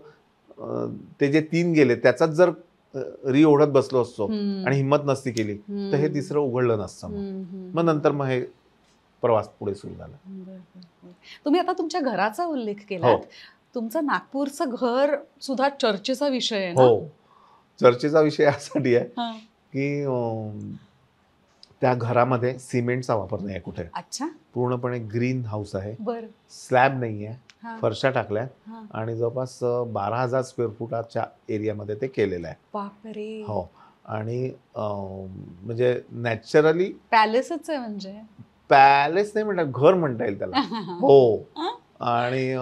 ते जे 3 गेले त्याचाच जर ओढत बसलो असतो आणि हिंमत नसती केली तर हे तिसरं उघडलं नसतं. मग नंतर मग हे प्रवास पुढे सुरू झाला.
तुम्ही आता तुमच्या घराचा उल्लेख केला. तुमचं नागपूरचं घर सुद्धा चर्चेचा विषय आहे ना?
हो, चर्चेचा विषय यासाठी आहे की त्या घरामध्ये सिमेंटचा वापर नाही आहे कुठे.
अच्छा.
पूर्णपणे ग्रीन हाऊस आहे.
बरं.
स्लॅब नाही आहे, फरशा टाकल्या आणि जवळपास 12,000 स्क्वेअर फुटाच्या एरियामध्ये ते केलेलं आहे.
बापरे.
हो. आणि म्हणजे नॅचरली
पॅलेसच आहे. म्हणजे
पॅलेस नाही म्हणतात, घर म्हणता येईल त्याला. हो. आणि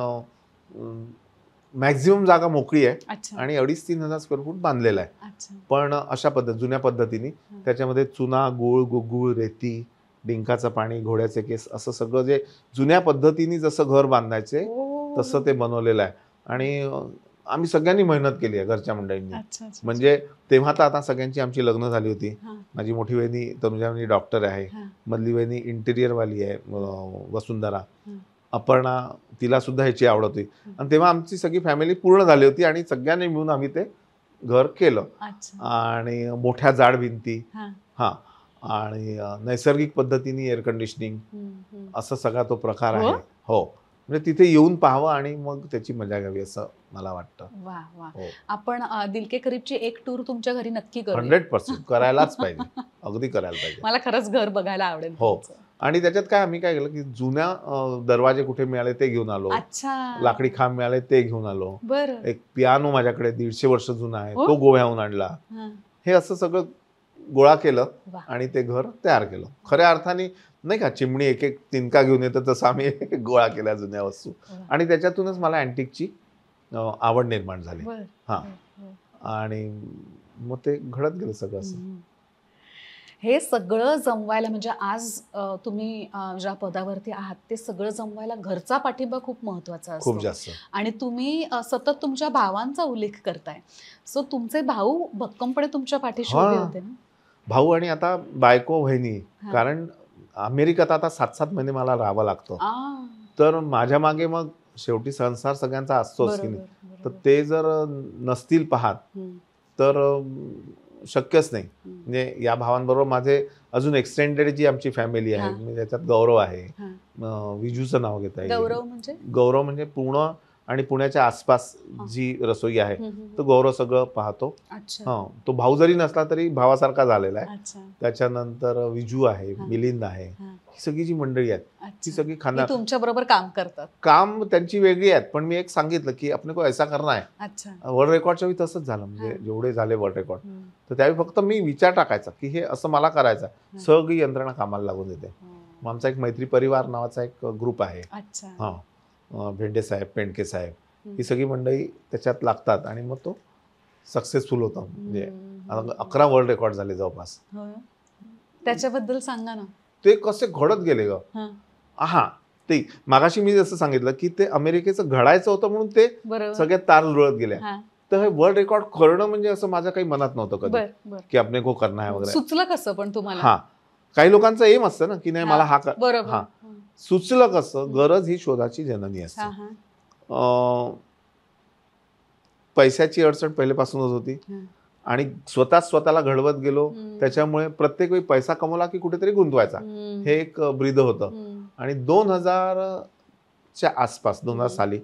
मॅक्झिमम जागा मोकळी आहे आणि 2,500-3,000 स्क्वेअर फूट बांधलेला आहे. पण अशा जुन्या पद्धतीने त्याच्यामध्ये चुना, गूळ, गुगूळ, रेती, डिंकाचं पाणी, घोड्याचे केस, असं सगळं जे जुन्या पद्धतीने जसं घर बांधायचे तसं ते बनवलेलं आहे. आणि आम्ही सगळ्यांनी मेहनत केली आहे घरच्या मंडळींनी. म्हणजे तेव्हा तर आता सगळ्यांची आमची लग्न झाली होती. माझी मोठी वहिनी तनुजा डॉक्टर आहे, मधली वहिनी इंटिरियरवाली आहे वसुंधरा, अपर्णा, तिला सुद्धा ह्याची आवड होती. आणि तेव्हा आमची सगळी फॅमिली पूर्ण झाली होती आणि सगळ्यांनी मिळून आम्ही ते घर केलं. आणि मोठ्या जाड भिंती, आणि नैसर्गिक पद्धतीने एअर कंडिशनिंग, असं सगळा तो प्रकार आहे. हो, म्हणजे तिथे येऊन पाहावं आणि मग त्याची मजा घ्यावी असं मला वाटतं.
वा वा. आपण दिल के करीबची एक टूर तुमच्या घरी नक्की करू.
100% करायलाच पाहिजे, अगदी करायला पाहिजे.
मला खरंच घर बघायला आवडेल.
हो. आणि त्याच्यात काय आम्ही काय केलं की जुन्या दरवाजे कुठे मिळाले ते घेऊन आलो. लाकडी खांब मिळाले ते घेऊन आलो. एक पियानो माझ्याकडे 150 वर्ष जुना आहे, तो गोव्याहून आणला. हे असं सगळं गोळा केलं आणि ते घर तयार केलं. खऱ्या अर्थाने नाही का, चिमणी एक एक तिनका घेऊन येतं तसं आम्ही गोळा केल्या जुन्या वस्तू. आणि त्याच्यातूनच मला अँटिकची आवड निर्माण झाली. आणि मग ते घडत गेलं सगळं असं.
हे सगळं जमवायला, म्हणजे आज तुम्ही ज्या पदावरती आहात ते सगळं जमवायला घरचा पाठिंबा खूप महत्वाचा असतो.
खूप जास्त.
आणि तुम्ही सतत तुमच्या भावांचा उल्लेख करताय. सो तुमचे भाऊ भक्कमपणे तुमच्या पाठीशी उभे होते ना?
भाऊ आणि आता बायको, वहिनी. कारण अमेरिकेत आता 7-7 महिने मला राहावं लागतं. तर माझ्या मागे मग शेवटी संसार सगळ्यांचा असतोच की नाही. तर ते जर नसतील पाहत तर शक्यच नाही. म्हणजे या भावांबरोबर माझे अजून एक्सटेंडेड जी आमची फॅमिली आहे, म्हणजे त्याच्यात गौरव आहे, विजूचं नाव घेता येईल. गौरव म्हणजे पुणे आणि पुण्याच्या आसपास जी रसोई आहे तो गौरव सगळं पाहतो. तो भाऊ जरी नसला तरी भावासारखा झालेला आहे. त्याच्यानंतर विजू आहे, मिलिंद आहे, ही सगळी जी मंडळी आहेत ती सगळी खाना
तुमच्या बरोबर काम करतात.
काम त्यांची वेगळी आहेत. पण मी एक सांगितलं की आपण को ऐसा करना आहे. वर्ल्ड रेकॉर्डच्या वेळी तसंच झालं. म्हणजे जेवढे झाले वर्ल्ड रेकॉर्ड, तर त्यावेळी फक्त मी विचार टाकायचा की हे असं मला करायचं, सगळी यंत्रणा कामाला लागून देते. मग आमचा एक मैत्री परिवार नावाचा एक ग्रुप आहे. भेंडे साहेब, पेंडके साहेब, ही सगळी मंडळी त्याच्यात लागतात आणि मग तो सक्सेसफुल होता. म्हणजे 11 वर्ल्ड रेकॉर्ड झाले जवळपास.
त्याच्याबद्दल सांगा ना.
ते कसे घडत गेले ग. ते मागाशी मी जसं सांगितलं की ते अमेरिकेचं घडायचं होतं म्हणून ते सगळ्यात तार जुळत गेल्या. तर हे वर्ल्ड रेकॉर्ड करणं म्हणजे असं माझ्या काही मनात नव्हतं कधी की आपले को करणार आहे वगैरे.
सुचलं कसं पण तुम्हाला?
काही लोकांचं एम असतं ना की नाही मला हा सुचलं कसं. गरज ही शोधाची जननी असते. पैशाची अडचण पहिल्यापासूनच होती आणि स्वतःला घडवत गेलो. त्याच्यामुळे प्रत्येक वेळी पैसा कमवला की कुठेतरी गुंतवायचा, हे एक ब्रीद होतं. आणि 2000च्या आसपास 2000 साली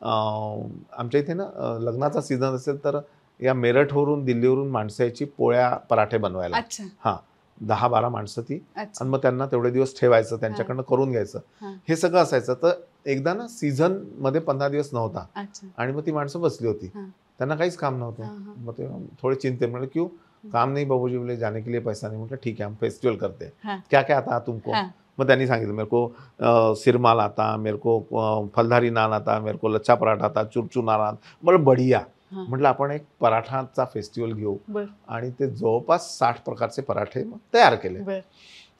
आमच्या इथे ना लग्नाचा सीझन असेल तर या मेरठवरून दिल्लीवरून माणसं यायची पोळ्या पराठे बनवायला. 10-12 माणसं ती. आणि मग त्यांना तेवढे दिवस ठेवायचं, त्यांच्याकडनं करून घ्यायचं, हे सगळं असायचं. तर एकदा ना सीझन मध्ये 15 दिवस नव्हता आणि मग ती माणसं बसली होती, त्यांना काहीच काम नव्हतं. मग ते थोडे चिंते म्हणले की काम नहीं बाबूजी बोले, जाने के लिए पैसा नहीं. म्हटलं ठीक है, हम फेस्टिवल करते हैं.
हाँ.
क्या क्या आता तुमको?
हाँ.
मग त्यांनी सांगितलं, मेरे को सिरमाल आता, मेरे को फलधारी नान आता, मेरे को लच्छा पराठा आता, चुरचू नान. बरं बढिया. म्हटलं आपण एक पराठाचा फेस्टिवल घेऊ. आणि ते जवळपास 60 प्रकारचे पराठे मग तयार केले.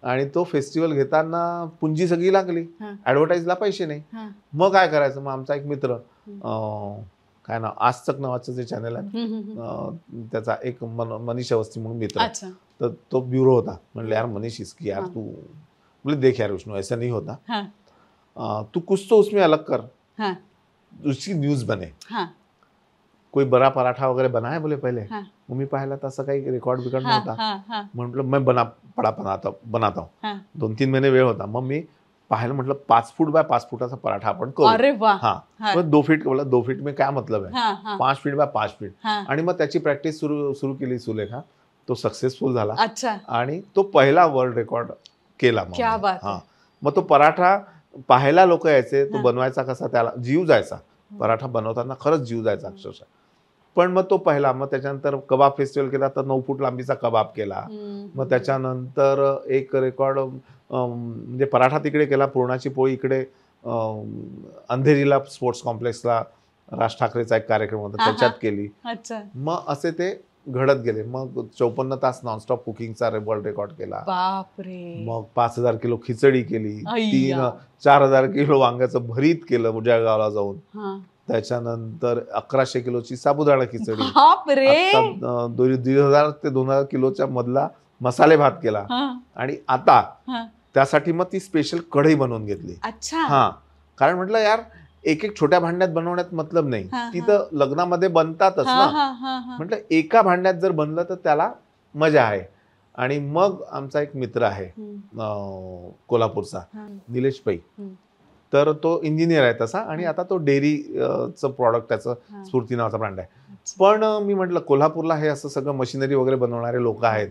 आणि तो फेस्टिवल घेताना पुंजी सगळी लागली, ऍडव्हर्टाईजला पैसे नाही. मग काय करायचं? मग आमचा एक मित्र, काय नाव, आजतक नावाचं जे चॅनल आहे त्याचा एक मनीष अवस्थी म्हणून मित्र, तर तो ब्युरो होता. म्हणलं यार मनीष, इसकी यार तू, बोले देख यार विष्णु, ऐसा नहीं होता, तू कुछ तो उसमें अलग कर, उसकी न्यूज बने. कोई बड़ा पराठा वगैरे बना है बोले पहले. मग मी पाहिला तसं काही रेकॉर्ड बिकॉर्ड नव्हता. म्हटलं मैं बनाता हूँ. 2-3 महिने वेळ होता. मग मी पाहिलं, म्हटलं 5 फूट बाय 5 फुटाचा पराठा आपण करू.
अरे वाह.
हाँ, 2 फीट. बोला 2 फीट में क्या मतलब है, 5 फीट बाय 5 फीट. आणि मग त्याची प्रॅक्टिस सुरू केली सुलेखा. तो सक्सेसफुल झाला. आणि तो पहिला वर्ल्ड रेकॉर्ड केला. मग तो पराठा पाहायला लोक यायचे. तो बनवायचा कसा, त्याला जीव जायचा. पराठा बनवताना खरंच जीव जायचा अक्षरशः. पण मग तो पहिला. मग त्याच्यानंतर कबाब फेस्टिवल केला, तर 9 फूट लांबीचा कबाब केला. मग त्याच्यानंतर एक रेकॉर्ड म्हणजे पराठा तिकडे केला, पुरणाची पोळी इकडे अंधेरीला स्पोर्ट्स कॉम्प्लेक्सला राज ठाकरेचा एक कार्यक्रम होता, त्याच्यात केली. मग असे ते घडत गेले. मग 54 तास नॉनस्टॉप कुकिंगचा वर्ल्ड रेकॉर्ड केला. मग 5000 किलो खिचडी केली, 4,000 किलो वांग्याचं भरीत केलं जळगावला जाऊन. त्याच्यानंतर 1100 किलोची साबुदाणा खिचडी, 2000 ते 2000 किलोच्या मधला मसाले भात केला. आणि आता त्यासाठी मग ती स्पेशल कढई बनवून घेतली. कारण म्हटलं यार एक छोट्या भांड्यात बनवण्यात मतलब नाही, तिथं लग्नामध्ये बनतातच ना. म्हटलं एका भांड्यात जर बनलं तर त्याला मजा आहे. आणि मग आमचा एक मित्र आहे कोल्हापूरचा, निलेश पै, तर तो इंजिनियर आहे तसा. आणि आता तो डेअरीचं प्रॉडक्ट, त्याचं स्फूर्ती नावाचा ब्रँड आहे. पण मी म्हटलं कोल्हापूरला हे असं सगळं मशिनरी वगैरे बनवणारे लोक आहेत,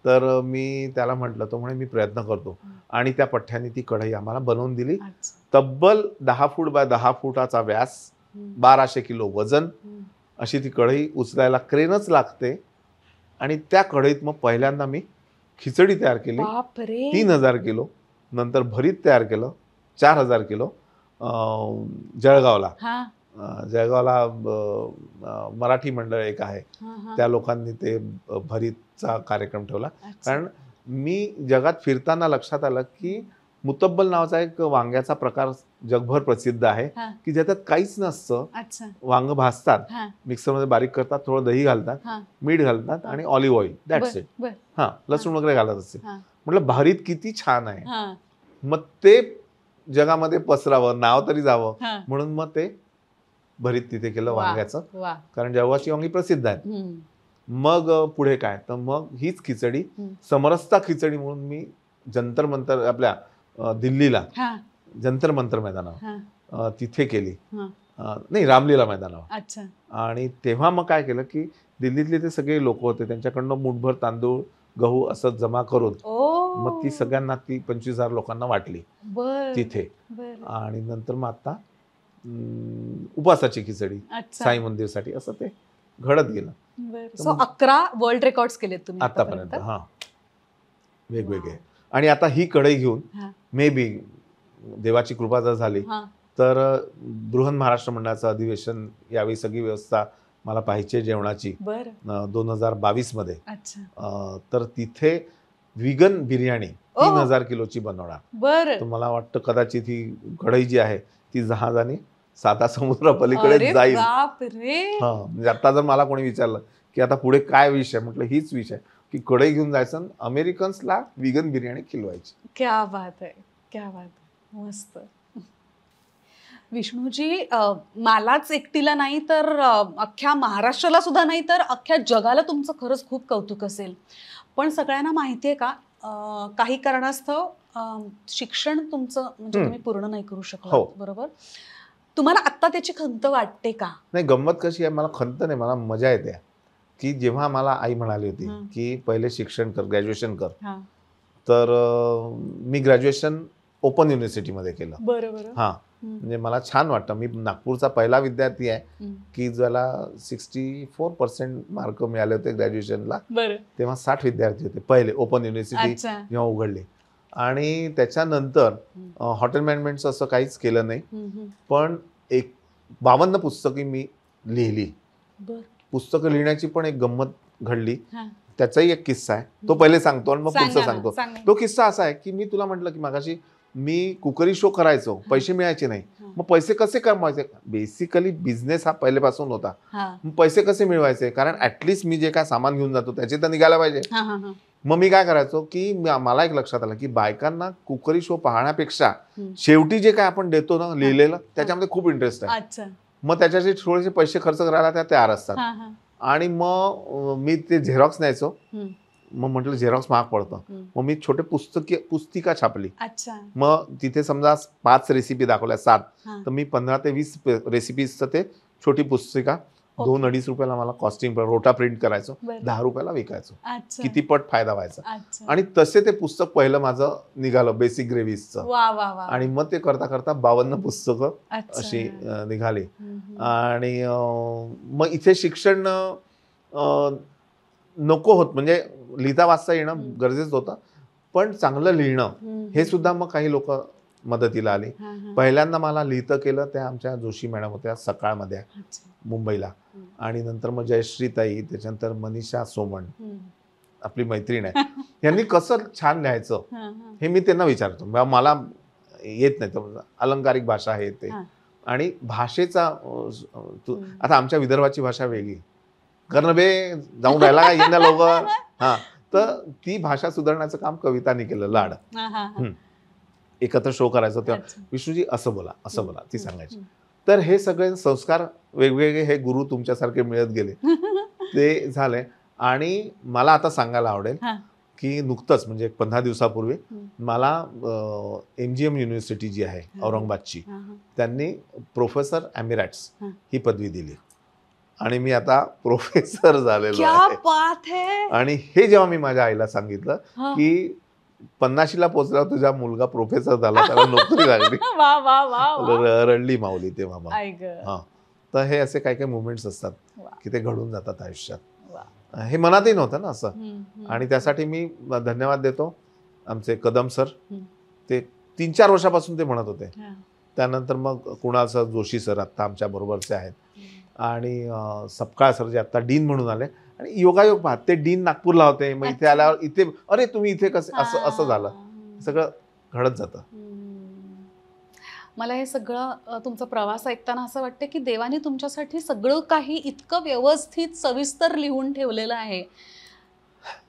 तर मी त्याला म्हटलं, तो म्हणे मी प्रयत्न करतो. आणि त्या पठ्ठ्याने ती कढई आम्हाला बनवून दिली. तब्बल 10 फूट बाय 10 फुटाचा व्यास, 1200 किलो वजन, अशी ती कढई उचलायला क्रेनच लागते. आणि त्या कढईत मग पहिल्यांदा मी खिचडी तयार केली 3000 किलो. नंतर भरीत तयार केलं 4000 किलो. जळगावला मराठी मंडळ एक आहे, त्या लोकांनी ते भरीतचा कार्यक्रम ठेवला. कारण मी जगात फिरताना लक्षात आलं की मुतब्बल नावाचा एक वांग्याचा प्रकार जगभर प्रसिद्ध आहे, की ज्याच्यात काहीच नसतं. वांग भाजतात, मिक्सरमध्ये बारीक करतात, थोडं दही घालतात, मीठ घालतात आणि ऑलिव्ह ऑइल, दॅट्स इट. लसूण वगैरे घालत असते. म्हटलं भरीत किती छान आहे. मग ते जगामध्ये पसरावं, नाव तरी जावं म्हणून मग ते भरीत तिथे केलं वांग्याचं. कारण जळगावची वांगी प्रसिद्ध आहेत. मग पुढे काय, तर मग हीच खिचडी समरसता खिचडी म्हणून मी जंतर मंतर, आपल्या दिल्लीला जंतर मंतर मैदानावर तिथे केली. नाही, रामलीला मैदानावर. आणि तेव्हा मग काय केलं की दिल्लीतले ते सगळे लोक होते, त्यांच्याकडनं मुठभर तांदूळ, गहू असं जमा करून मग ती सगळ्यांना, ती 25,000 लोकांना वाटली तिथे. आणि नंतर मग आता उपासाची खिचडी साई मंदिरसाठी, असं ते घडत गेलं.
11 वर्ल्ड रेकॉर्ड्स केलेत तुम्ही
आतापर्यंत. वेगवेगळे. आणि आता ही कढई घेऊन मे बी देवाची कृपा जर झाली तर बृहन महाराष्ट्र मंडळाचं अधिवेशन, यावेळी सगळी व्यवस्था मला पाहिजे जेवणाची 2022 मध्ये. तर तिथे व्हिगन बिर्याणी 3000 किलोची बनवणार. तर मला वाटतं कदाचित ही कढई जी आहे ती जहाजाने 7 समुद्र पलीकडे जाईल. म्हणजे आता जर मला कोणी विचारलं की आता पुढे काय विषय, म्हटलं हीच विषय की कढई घेऊन जायचं, अमेरिकन्सला व्हिगन बिर्याणी खिलवायची.
क्या बात आहे, क्या बात आहे, मस्त. विष्णूजी, मलाच एकटीला नाही तर अख्ख्या महाराष्ट्राला सुद्धा नाही तर अख्ख्या जगाला तुमचं खरंच खूप कौतुक असेल. पण सगळ्यांना माहिती आहे का, काही कारणास्तव शिक्षण तुमचं म्हणजे तुम्ही पूर्ण नाही करू शकला, बरोबर? तुम्हाला आत्ता त्याची खंत वाटते का?
नाही, गंमत कशी आहे, मला खंत नाही, मला मजा येते. की जेव्हा मला आई म्हणाली होती की पहिले शिक्षण कर, ग्रॅज्युएशन कर, तर मी ग्रॅज्युएशन ओपन युनिव्हर्सिटीमध्ये केलं.
बरोबर.
म्हणजे मला छान वाटतं. मी नागपूरचा पहिला विद्यार्थी आहे की ज्याला 64% मार्क मिळाले होते ग्रॅज्युएशनला. तेव्हा 60 विद्यार्थी होते पहिले ओपन युनिव्हर्सिटी जेव्हा उघडली. आणि त्याच्यानंतर हॉटेल मॅनेजमेंटचं असं काहीच केलं नाही, पण 52 पुस्तके मी लिहिली. पुस्तकं लिहिण्याची पण एक गंमत घडली, त्याचाही एक किस्सा आहे, तो पहिले सांगतो आणि मग पुढचा सांगतो. तो किस्सा असा आहे की मी तुला म्हटलं की मागाशी मी कुकरी शो करायचो, पैसे मिळायचे नाही. मग पैसे कसे कमवायचे? बेसिकली बिझनेस हा पहिल्यापासून होता. मग पैसे कसे मिळवायचे? कारण ऍटलिस्ट मी जे काय सामान घेऊन जातो त्याचे तर निघायला पाहिजे. मग मी काय करायचो की मला एक लक्षात आलं की बायकांना कुकरी शो पाहण्यापेक्षा शेवटी जे काय आपण देतो ना लिहिलेलं, त्याच्यामध्ये खूप इंटरेस्ट आहे. मग त्याच्याशी थोडेसे पैसे खर्च करायला त्या तयार असतात. आणि मग मी ते झेरॉक्स न्यायचो. मग म्हटलं झेरॉक्स महाग पडतं, मग मी छोटे पुस्तिका छापली. मग तिथे समजा 5 रेसिपी दाखवल्या 7, तर मी 15 ते 20 रेसिपीजचं ते छोटी पुस्तिका 2-2.5 रुपयाला मला कॉस्टिंग रोटा प्रिंट करायचो, 10 रुपयाला विकायचो. किती पट फायदा व्हायचा. आणि तसे ते पुस्तक पहिलं माझं निघालं बेसिक ग्रेव्हीजचं. आणि मग ते करता करता 52 पुस्तकं अशी निघाली. आणि मग इथे शिक्षण नको होत, म्हणजे लिहिता वाचता येणं गरजेचं होतं, पण चांगलं लिहिणं हे सुद्धा मग काही लोक मदतीला आली. पहिल्यांदा मला लिहितं केलं त्या आमच्या जोशी मॅडम होत्या सकाळमध्ये मुंबईला. आणि नंतर मग जयश्रीताई, त्याच्यानंतर मनीषा सोमण आपली मैत्रीण आहे, यांनी कसं छान लिहायचं हे मी त्यांना विचारतो. मला येत नाही, तर अलंकारिक भाषा आहे ते. आणि भाषेचा आता आमच्या विदर्भाची भाषा वेगळी, कर्ण बे जाऊन राहिला का येणं लवकर, तर ती भाषा सुधारण्याचं काम कवितांनी केलं. लाड एकत्र शो करायचं तेव्हा विष्णूजी असं बोला असं बोला ती सांगायची. तर हे सगळे संस्कार वेगवेगळे हे गुरु तुमच्यासारखे मिळत गेले ते झाले. आणि मला आता सांगायला आवडेल की नुकतंच म्हणजे 15 दिवसापूर्वी मला MGM युनिव्हर्सिटी जी आहे औरंगाबादची, त्यांनी प्रोफेसर एमिरॅट्स ही पदवी दिली आणि मी आता प्रोफेसर झालेलो आहे. आणि हे जेव्हा मी माझ्या आईला सांगितलं की 50ला पोहोचला तुझा मुलगा प्रोफेसर झाला, त्याला नोकरी लागली, रडली माऊली तेव्हा. तर हे असे काही काही मुवमेंट्स असतात की ते घडून जातात आयुष्यात. हे मनातही नव्हतं ना असं. आणि त्यासाठी मी धन्यवाद देतो आमचे कदम सर. ते 3-4 वर्षापासून ते म्हणत होते. त्यानंतर मग कुणाल सर, जोशी सर आत्ता आमच्या बरोबरचे आहेत, आणि सपकाळ सर जे आत्ता डीन म्हणून आले. आणि योगायोग पाहत ते डीन नागपूरला होते, मग इथे आल्यावर इथे अरे तुम्ही इथे कसं असं झालं, सगळं घडत जातं.
मला हे सगळं तुमचा प्रवास ऐकताना असं वाटतं की देवाने तुमच्यासाठी सगळं काही इतकं व्यवस्थित सविस्तर लिहून ठेवलेलं आहे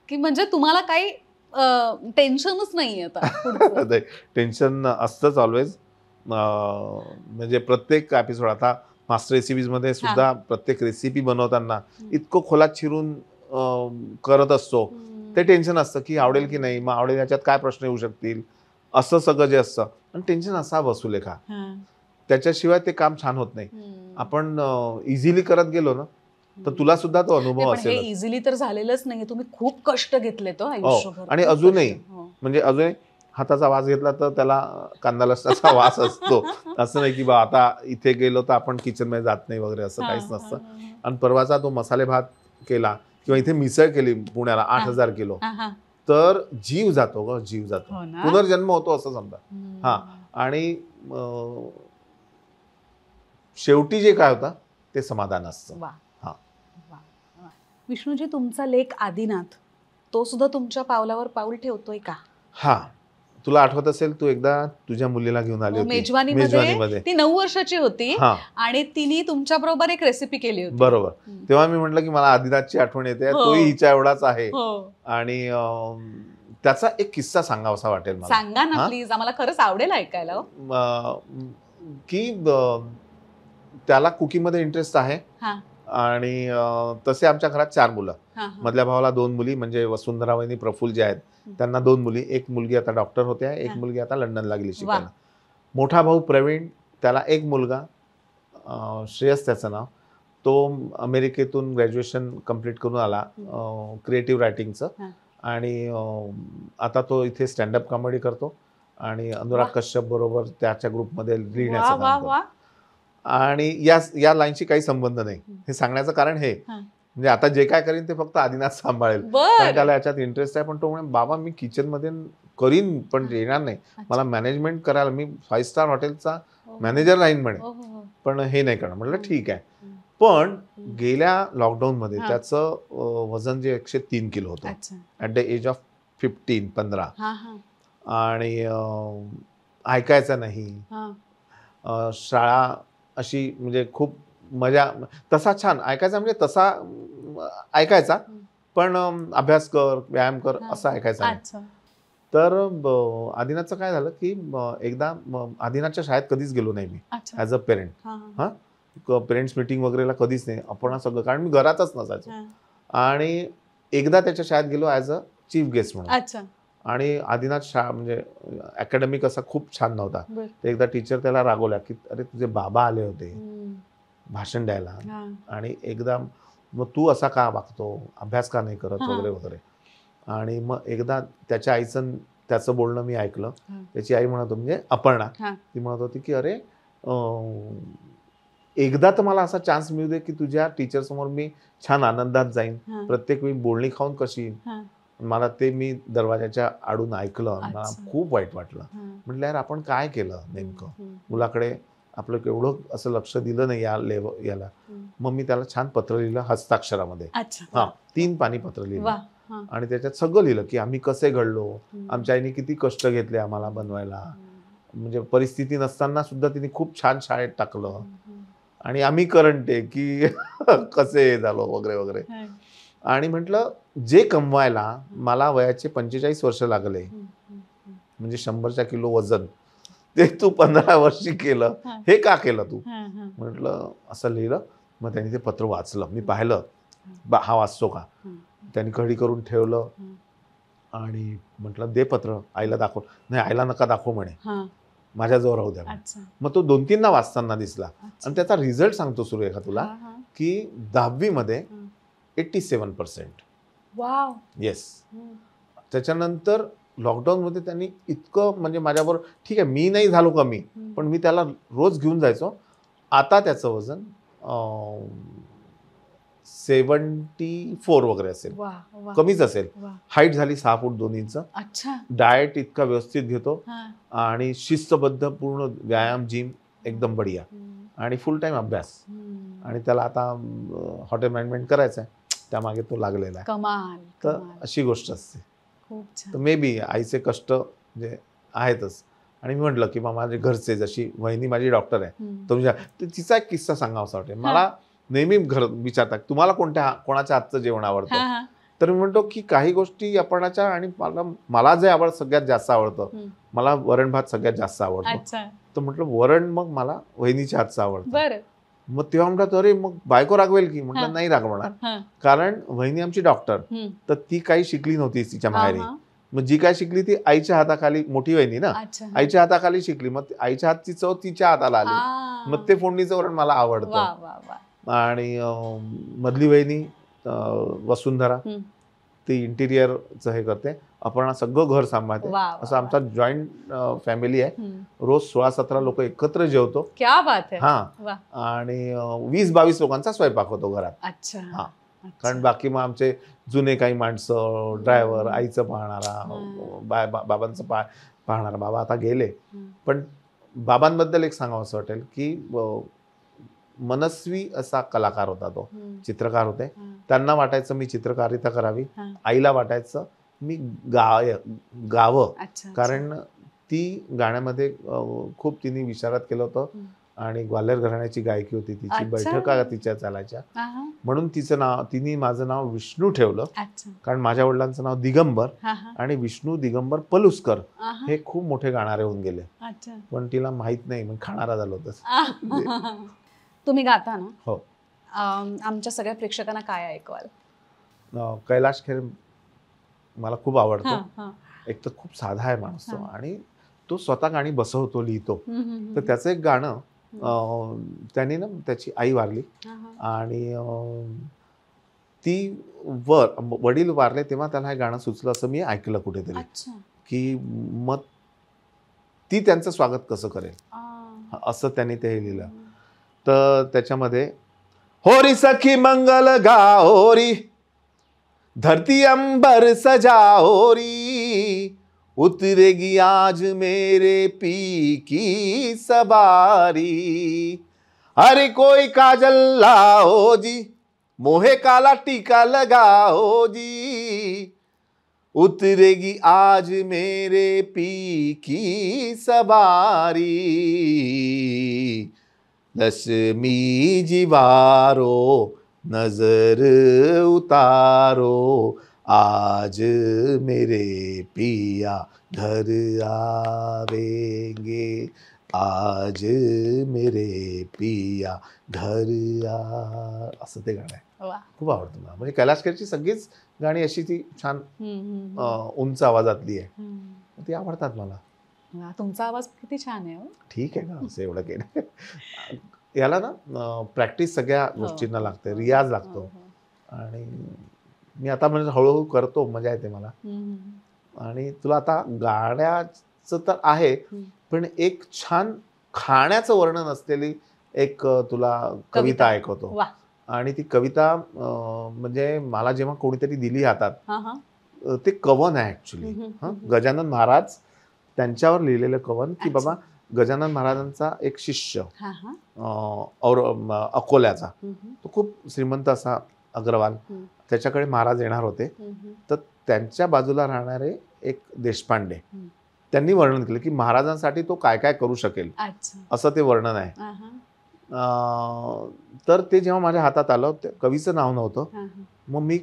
की म्हणजे तुम्हाला काही टेन्शनच नाही आता.
टेन्शन असतंच ऑलवेज. म्हणजे प्रत्येक एपिसोड, आता मास्टर रेसिपीज मध्ये सुद्धा प्रत्येक रेसिपी बनवताना इतकं खोलात शिरून करत असतो. ते टेन्शन असतं की आवडेल की नाही, मग आवडेल याच्यात काय प्रश्न येऊ शकतील, असं सगळं जे असतं. आणि टेन्शन असा वसुलेखा, त्याच्याशिवाय ते काम छान होत नाही. आपण इझिली करत गेलो ना तर तुला सुद्धा तो अनुभव असेल.
इझिली तर झालेलंच नाही, तुम्ही खूप कष्ट घेतले तो आयुष्यभर.
आणि अजूनही म्हणजे अजूनही हाताचा वास घेतला तर त्याला कांदा लसणाचा वास असतो. असं नाही की बा आता इथे गेलो तर आपण किचन मध्ये जात नाही वगैरे, असं काहीच नसतं. आणि परवाचा तो मसाले भात केला किंवा इथे मिसळ केली पुण्याला 8000 किलो, तर जीव जातो ग, जीव जातो, पुनर्जन्म होतो असं समजा. आणि शेवटी जे काय होतं ते समाधान असतं.
विष्णूजी, तुमचा लेख आदिनाथ तो सुद्धा तुमच्या पावलावर पाऊल ठेवतोय का?
तुला आठवत असेल तू एकदा तुझ्या मुलीला घेऊन आली होती
मेजवानीमध्ये. ती 9 वर्षाची होती आणि तिने तुमच्या बरोबर एक रेसिपी केली होती.
बरोबर. तेव्हा मी म्हटलं की मला आदिनाथची आठवण येते, तोही हिच्या एवढाच आहे. आणि त्याचा एक किस्सा सांगावासा वाटेल मला.
सांगा ना प्लीज, आम्हाला खरंच आवडेल ऐकायला.
की त्याला कुकिंग मध्ये इंटरेस्ट आहे. आणि तसे आमच्या घरात 4 मुलं. मधल्या भावाला 2 मुली, म्हणजे वसुंधरा वहिनी प्रफुल्ल जे आहेत त्यांना 2 मुली. एक मुलगी आता डॉक्टर होते, एक मुलगी आता लंडनला गेली शिकायला. मोठा भाऊ प्रवीण, त्याला एक मुलगा श्रेयस त्याचं नाव, तो अमेरिकेतून ग्रॅज्युएशन कम्प्लीट करून आला क्रिएटिव्ह रायटिंगचं. आणि आता तो इथे स्टँडअप कॉमेडी करतो आणि अनुराग कश्यप बरोबर त्याच्या ग्रुपमध्ये
वा
लिहिण्याचं
वा
काम
वा.
करतो. आणि या लाईनशी काही संबंध नाही. हे सांगण्याचं कारण हे, म्हणजे आता जे काय करीन ते फक्त आदिनाथ सांभाळेल, कारण त्याला याच्यात इंटरेस्ट आहे. पण तो म्हणे बाबा मी किचन मध्ये करीन पण येणार नाही, मला मॅनेजमेंट करायला, मी 5 स्टार हॉटेलचा मॅनेजर राहीन म्हणे, पण हे नाही करणार. म्हटलं ठीक आहे. पण गेल्या लॉकडाऊन मध्ये त्याचं वजन जे 103 किलो होतं ॲट द एज ऑफ 15 आणि ऐकायचं नाही. शाळा अशी म्हणजे खूप मजा, तसा छान ऐकायचा, म्हणजे तसा ऐकायचा पण अभ्यास कर व्यायाम कर असं ऐकायचा नाही. तर आदिनाथचं काय झालं की एकदा आदिनाथच्या शाळेत कधीच गेलो नाही मी as a parent. Parents meeting वगैरेला कधीच नाही आपण सगळं, कारण मी घरातच नसायचो. आणि एकदा त्याच्या शाळेत गेलो ॲज अ चीफ गेस्ट म्हणून. आणि आदिनाथ म्हणजे अकॅडमिक असा खूप छान नव्हता. तर एकदा टीचर त्याला रागवल्या की अरे तुझे बाबा आले होते भाषण द्यायला आणि एकदा मग तू असा का वागतो, अभ्यास का नाही करत वगैरे वगैरे. आणि मग एकदा त्याच्या आईचं त्याचं बोलणं मी ऐकलं. त्याची आई म्हणत होती, म्हणजे अपर्णा, ती म्हणत होती की अरे एकदा तर मला असा चान्स मिळू दे की तुझ्या टीचर समोर मी छान आनंदात जाईन, प्रत्येक वेळी बोलणी खाऊन कशी. मला ते मी दरवाजाच्या आडून ऐकलं, मला खूप वाईट वाटलं. म्हटलं यार आपण काय केलं नेमकं, मुलाकडे आपलं केवढं असं लक्ष दिलं नाही याला. मग मी त्याला छान पत्र लिहिलं हस्ताक्षरामध्ये. 3 पानी पत्र लिहिलं आणि त्याच्यात सगळं लिहिलं की आम्ही कसे घडलो, आमच्या आईने किती कष्ट घेतले आम्हाला बनवायला, म्हणजे परिस्थिती नसताना सुद्धा तिने खूप छान शाळेत टाकलं आणि आम्ही करंट आहे की कसे झालो वगैरे वगैरे. आणि म्हटलं जे कमवायला मला वयाचे 45 वर्ष लागले, म्हणजे 100 किलो वजन, ते तू 15 वर्षी केलं, हे का केलं तू. म्हटलं असं लिहिलं. मग त्यांनी ते पत्र वाचलं, मी पाहिलं हा वाचतो का. त्यांनी कढी करून ठेवलं आणि म्हटलं दे पत्र आईला दाखव. नाही आईला नका दाखव म्हणे, माझ्याजवळ राहू द्या. मग तो 2-3दा वाचताना दिसला. आणि त्याचा रिझल्ट सांगतो सुरेखा तुला की 10वी मध्ये 87%.
वाव.
येस. त्याच्यानंतर लॉकडाऊनमध्ये त्यांनी इतकं, म्हणजे माझ्याबरोबर ठीक आहे मी नाही झालो कमी, पण मी त्याला रोज घेऊन जायचो. आता त्याचं वजन 74 वगैरे असेल, कमीच असेल. हाईट झाली 6 फूट 2 इंच. डाएट इतका व्यवस्थित घेतो आणि शिस्तबद्ध, पूर्ण व्यायाम, जिम एकदम बढिया, आणि फुल टाइम अभ्यास. आणि त्याला आता हॉटेल मॅनेजमेंट करायचं आहे, त्यामागे तो लागलेला आहे.
कमाल.
तर अशी गोष्ट असते. तर मे बी आईचे कष्ट म्हणजे आहेतच. आणि मी म्हटलं की माझे घरचे, जशी वहिनी माझी डॉक्टर आहे, तर तिचा एक किस्सा सांगावासा वाटेल मला. नेहमी घर विचारतात तुम्हाला कोणाच्या हातचं जेवण आवडतं, तर मी म्हणतो की काही गोष्टी आपणाच्या, आणि मला जे सगळ्यात जास्त आवडतं, मला वरण भात सगळ्यात जास्त आवडतं. तर म्हटलं वरण मग मला वहिनीच्या हातचं आवडतं. मग तेव्हा म्हणतात अरे मग बायको रागवेल की. म्हटलं नाही रागवणार, कारण वहिनी आमची डॉक्टर, तर ती काही शिकली नव्हती तिच्या माहेरी. मग जी काय शिकली ती आईच्या हाताखाली, मोठी वहिनी ना, आईच्या हाताखाली शिकली. मग आईच्या हातची चव तिच्या हाताला आली. मग ते फोडणीचं वरण मला आवडतं. आणि मधली वहिनी वसुंधरा, ती इंटिरियरचं हे करते, अपर्णा सगळं घर सांभाळते. असं आमचा जॉईंट फॅमिली आहे. रोज 16-17 लोक एकत्र जेवतो.
क्या बात है.
आणि 20-22 लोकांचा स्वयंपाक होतो घरात. कारण बाकी मग आमचे जुने काही माणसं, ड्रायव्हर, आईचं पाहणारा, बाबांचं पाहणारा. बाबा आता गेले, पण बाबांबद्दल एक सांगावंसं वाटेल की मनस्वी असा कलाकार होता तो, चित्रकार होते. त्यांना वाटायचं मी चित्रकारिता करावी, आईला वाटायचं मी गावं, कारण ती गाण्यामध्ये खूप तिने विचारात केलं होतं. आणि ग्वाल्हेर घराण्याची गायकी होती तिची, बैठका तिच्या चालायच्या. म्हणून तिने माझं नाव विष्णू ठेवलं, कारण माझ्या वडिलांचं नाव दिगंबर, आणि विष्णू दिगंबर पलुसकर हे खूप मोठे गाणारे होऊन गेले. पण तिला माहित नाही, मग खाणारा झालो होतं.
तुम्ही गाता ना?
हो.
आमच्या सगळ्या प्रेक्षकांना काय ऐकवाल?
कैलाश खेर मला खूप आवडतो. एक तर खूप साधा आहे माणूस तो, आणि तो स्वतः गाणी बसवतो, लिहितो. तर त्याचं एक गाणं त्याने ना, त्याची आई वारली आणि ती वडील वारले तेव्हा त्याला हे गाणं सुचलं, असं मी ऐकलं कुठेतरी. की मग ती त्यांचं स्वागत कसं करेल, असं त्यांनी ते लिहिलं. तर त्याच्यामध्ये होरी सखी मंगल गाओरी, धरती अंबर सजाओरी, उतरेगी आज मेरे पी की सवारी, अरे कोई काजल लाओ जी, मोहे काला टीका लगाओ जी, उतरेगी आज मेरे पी की सवारी, लक्ष्मी जीवारो नजर उतारो, आज मेरे पिया घर आवेंगे, आज मेरे पिया घर असं ते गाणं आहे. खूप आवडतं मला. म्हणजे कैलाश खेरची सगळीच गाणी अशी ती छान उंच आवाजातली आहे, ती आवडतात मला.
तुमचा आवाज किती छान आहे.
ठीक आहे का, असं एवढं केलं. याला ना प्रॅक्टिस सगळ्या गोष्टींना लागते, रियाज लागतो. आणि मी आता म्हणजे हळूहळू करतो, मजा येते मला. आणि तुला आता गाण्याचं तर आहे, पण एक छान खाण्याचं वर्णन असलेली एक तुला कविता ऐकवतो. आणि ती कविता म्हणजे मला जेव्हा कोणीतरी दिली हातात, ते कवन आहे ऍक्च्युली. गजानन महाराज त्यांच्यावर लिहिलेलं कवन, की बाबा गजानन महाराजांचा एक शिष्य और अकोल्याचा, तो खूप श्रीमंत असा अग्रवाल, त्याच्याकडे महाराज येणार होते. तर त्यांच्या बाजूला राहणारे एक देशपांडे, त्यांनी वर्णन केलं की महाराजांसाठी तो काय काय करू शकेल, असं ते वर्णन आहे. तर ते जेव्हा माझ्या हातात आलं, कवीचं नाव नव्हतं. मग मी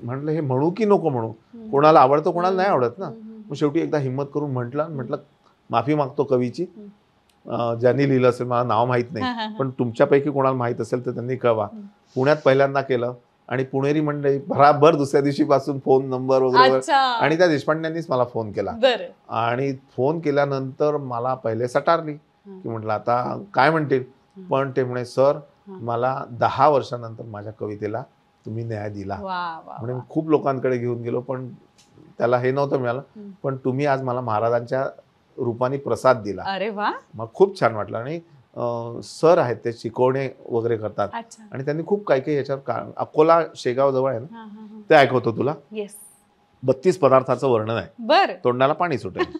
म्हटलं हे म्हणू की नको म्हणू, कोणाला आवडतं कोणाला नाही आवडत ना. मग शेवटी एकदा हिंमत करून म्हटलं माफी मागतो कवीची, ज्यांनी लिहिलं असेल, मला नाव माहित नाही, पण तुमच्यापैकी कोणाला माहित असेल तर त्यांनी कळवा. पुण्यात पहिल्यांदा केलं आणि पुणेरी मंडळी बराबर दुसऱ्या दिवशीपासून फोन नंबर वगैरे, आणि त्या देशपांड्यांनीच मला फोन केला. आणि फोन केल्यानंतर मला पहिले सटारली की म्हटलं आता काय म्हणतील, पण ते म्हणे सर मला 10 वर्षानंतर माझ्या कवितेला तुम्ही न्याय दिला. म्हणजे खूप लोकांकडे घेऊन गेलो पण त्याला हे नव्हतं मिळालं, पण तुम्ही आज मला महाराजांच्या रूपाने प्रसाद दिला.
अरे वा,
मग खूप छान वाटलं. आणि सर आहेत ते शिकवणे वगैरे करतात, आणि त्यांनी खूप काही काही याच्यावर, अकोला शेगाव जवळ आहे ना, ते ऐकवतो तुला. 32 पदार्थाचं वर्णन आहे, तोंडाला पाणी सुटेल.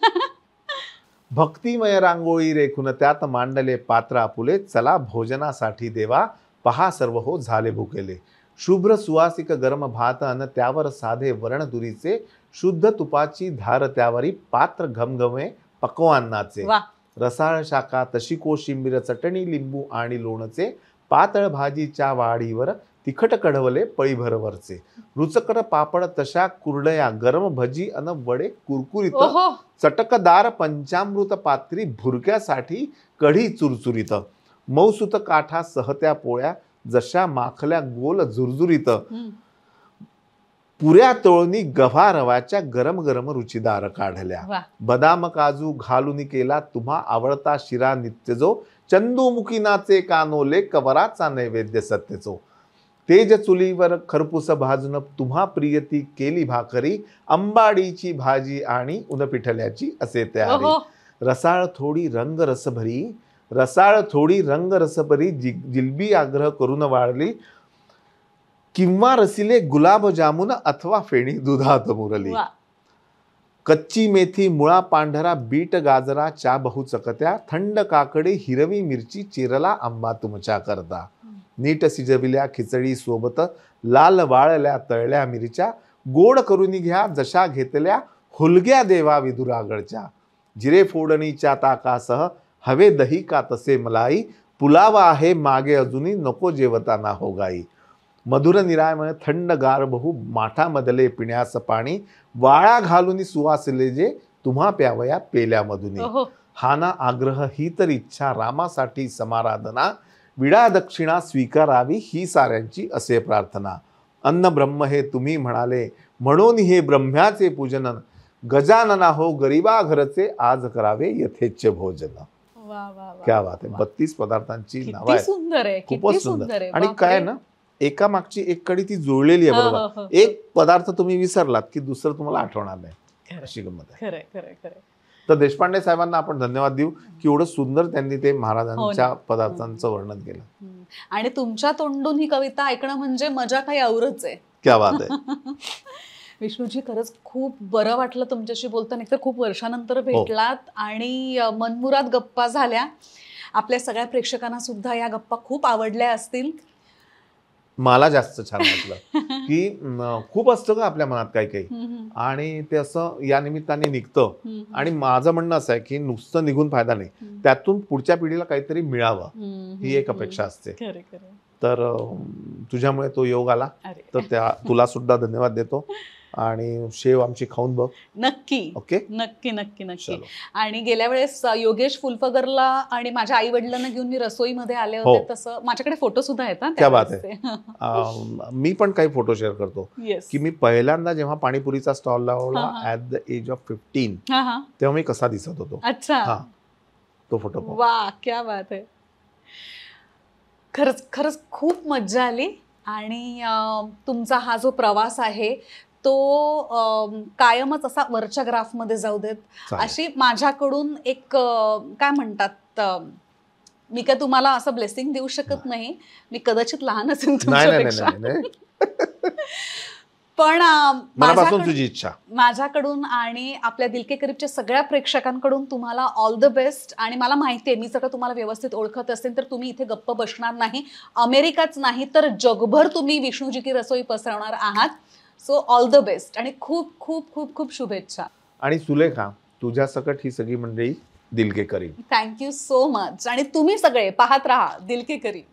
भक्तिमय रांगोळी रेखून त्यात मांडले पात्र आपुले, चला भोजनासाठी देवा पहा सर्व हो झाले भुकेले. शुभ्र सुवासिक गरम भात अन त्यावर साधे वर्णदुरीचे, शुद्ध तुपाची धार त्यावरी पात्र घमघमे पक्वान्नाचे. रसाळ शाखा तशी कोशिंबीर चटणी लिंबू आणि लोणचे, पातळ भाजीच्या वाढीवर तिखट कढवले पळीभरवरचे. रुचकर पापड तशा कुरडया, गरम भजी अन वडे कुरकुरीत, चटकदार पंचामृत पात्री, भुरक्यासाठी कढी चुरचुरीत. मौसूत काठा सहत्या पोळ्या, जशा माखल्या गोल झुरझुरीत. पुऱ्या तळणी गव्हा रवाच्या गरम गरम रुचीदार काढल्या. बदाम काजू घालून केला तुम्हा आवडता शिरा नित्यजो, चंदुमुखी नाचे कानोले कवराचा नैवेद्य सत्यचो. तेज चुलीवर खरपूस भाजून तुम्हा प्रियती केली भाकरी, अंबाडीची भाजी आणि उनपिठल्याची असे तयारी. रसाळ थोडी रंग रसभरी जिलबी आग्रह करून वाढली, किंवा रसिले गुलाबजामुन अथवा फेणी दुधात मुरली. कच्ची मेथी, मुळा पांढरा, बीट गाजरा च्या बहु चकत्या, थंड काकडी हिरवी मिरची चिरला आंबा तुमच्या करता. नीट शिजविल्या खिचडी सोबत लाल वाळल्या तळल्या मिरच्या, गोड करून घ्या जशा घेतल्या हुलग्या देवा विदुरागडच्या. जिरे फोडणीच्या ताकासह हवे दही का तसे मलाई, पुलावा आहे मागे अजूनी नको जेवताना हो गाई. मधुर निरामय थंडगार बहु माठामधले पिण्यास पाणी, वाळा घालून सुवासले जे तुम्हा प्यावया पेल्यामधून. हाना आग्रह ही तर इच्छा रामासाठी समाराधना, विडा दक्षिणा स्वीकारावी ही साऱ्यांची असे प्रार्थना. अन्न ब्रह्म हे तुम्ही म्हणाले म्हणून हे ब्रह्म्याचे पूजन, गजानना हो गरीबा घरचे आज करावे यथेच्छ भोजन. क्या बात आहे. 32 पदार्थांची नाव आहे, खूपच सुंदर. आणि काय ना, एका मागची एक कडी ती जुळलेली आहे बरोबर. एक पदार्थ तुम्ही विसरलात की दुसरं तुम्हाला आठवणार नाही, अशी गंमत आहे.
खरंय.
तर देशपांडे साहेबांना आपण धन्यवाद देऊ की एवढं सुंदर त्यांनी ते महाराजांच्या पदार्थांचं वर्णन केलं.
आणि तुमच्या तोंडून ही कविता ऐकणं म्हणजे मजा काही औरच आहे.
क्या बात आहे.
विष्णूजी, खरंच खूप बरं वाटलं तुमच्याशी बोलताना. एकतर खूप वर्षानंतर भेटलात आणि मनमुराद गप्पा झाल्या. आपल्या सगळ्या प्रेक्षकांना सुद्धा या गप्पा खूप आवडल्या असतील.
मला जास्त छान वाटलं की खूप असतं का आपल्या मनात काही काही, आणि ते असं या निमित्ताने निघतं. आणि माझं म्हणणं असं आहे की नुसतं निघून फायदा नाही, त्यातून पुढच्या पिढीला काहीतरी मिळावं ही एक अपेक्षा असते. तर तुझ्यामुळे तो योग आला, तर तुला सुद्धा धन्यवाद देतो. आणि शेव आमची खाऊन बघ.
नक्की.
ओके,
नक्की नक्की नक्की. आणि गेल्या वेळेस योगेश फुलफगरला आणि माझ्या आई वडिलांना घेऊन मी रसोईमध्ये आले होते, तसं माझ्याकडे फोटो सुद्धा आहेत.
क्या बात आहे. मी पण काही फोटो शेअर करतो की मी पहिल्यांदा जेव्हा पाणीपुरीचा स्टॉल लावला ऍट द एज ऑफ 15, तेव्हा मी कसा दिसत होतो.
अच्छा,
तो फोटो.
वा, क्या बात आहे. खरंच खरंच खूप मज्जा आली. आणि तुमचा हा जो प्रवास आहे तो कायमच असा वरच्या ग्राफमध्ये जाऊ देत, अशी माझ्याकडून एक काय म्हणतात, मी काय तुम्हाला असं ब्लेसिंग देऊ शकत नाही, मी कदाचित लहान असेल तुमच्यापेक्षा, पण माझ्याकडून आणि आपल्या दिल के करीबच्या सगळ्या प्रेक्षकांकडून तुम्हाला ऑल द बेस्ट. आणि मला माहिती आहे, मी जर तुम्हाला व्यवस्थित ओळखत असेल तर तुम्ही इथे गप्प बसणार नाही. अमेरिकाच नाही तर जगभर तुम्ही विष्णूजी की रसोई पसरवणार आहात. सो ऑल द बेस्ट आणि खूप खूप खूप खूप शुभेच्छा.
आणि सुलेखा, तुझ्या सकट ही सगळी मंडळी दिल के करीब.
Thank you so much. आणि तुम्ही सगळे पाहत राहा दिल के करीब.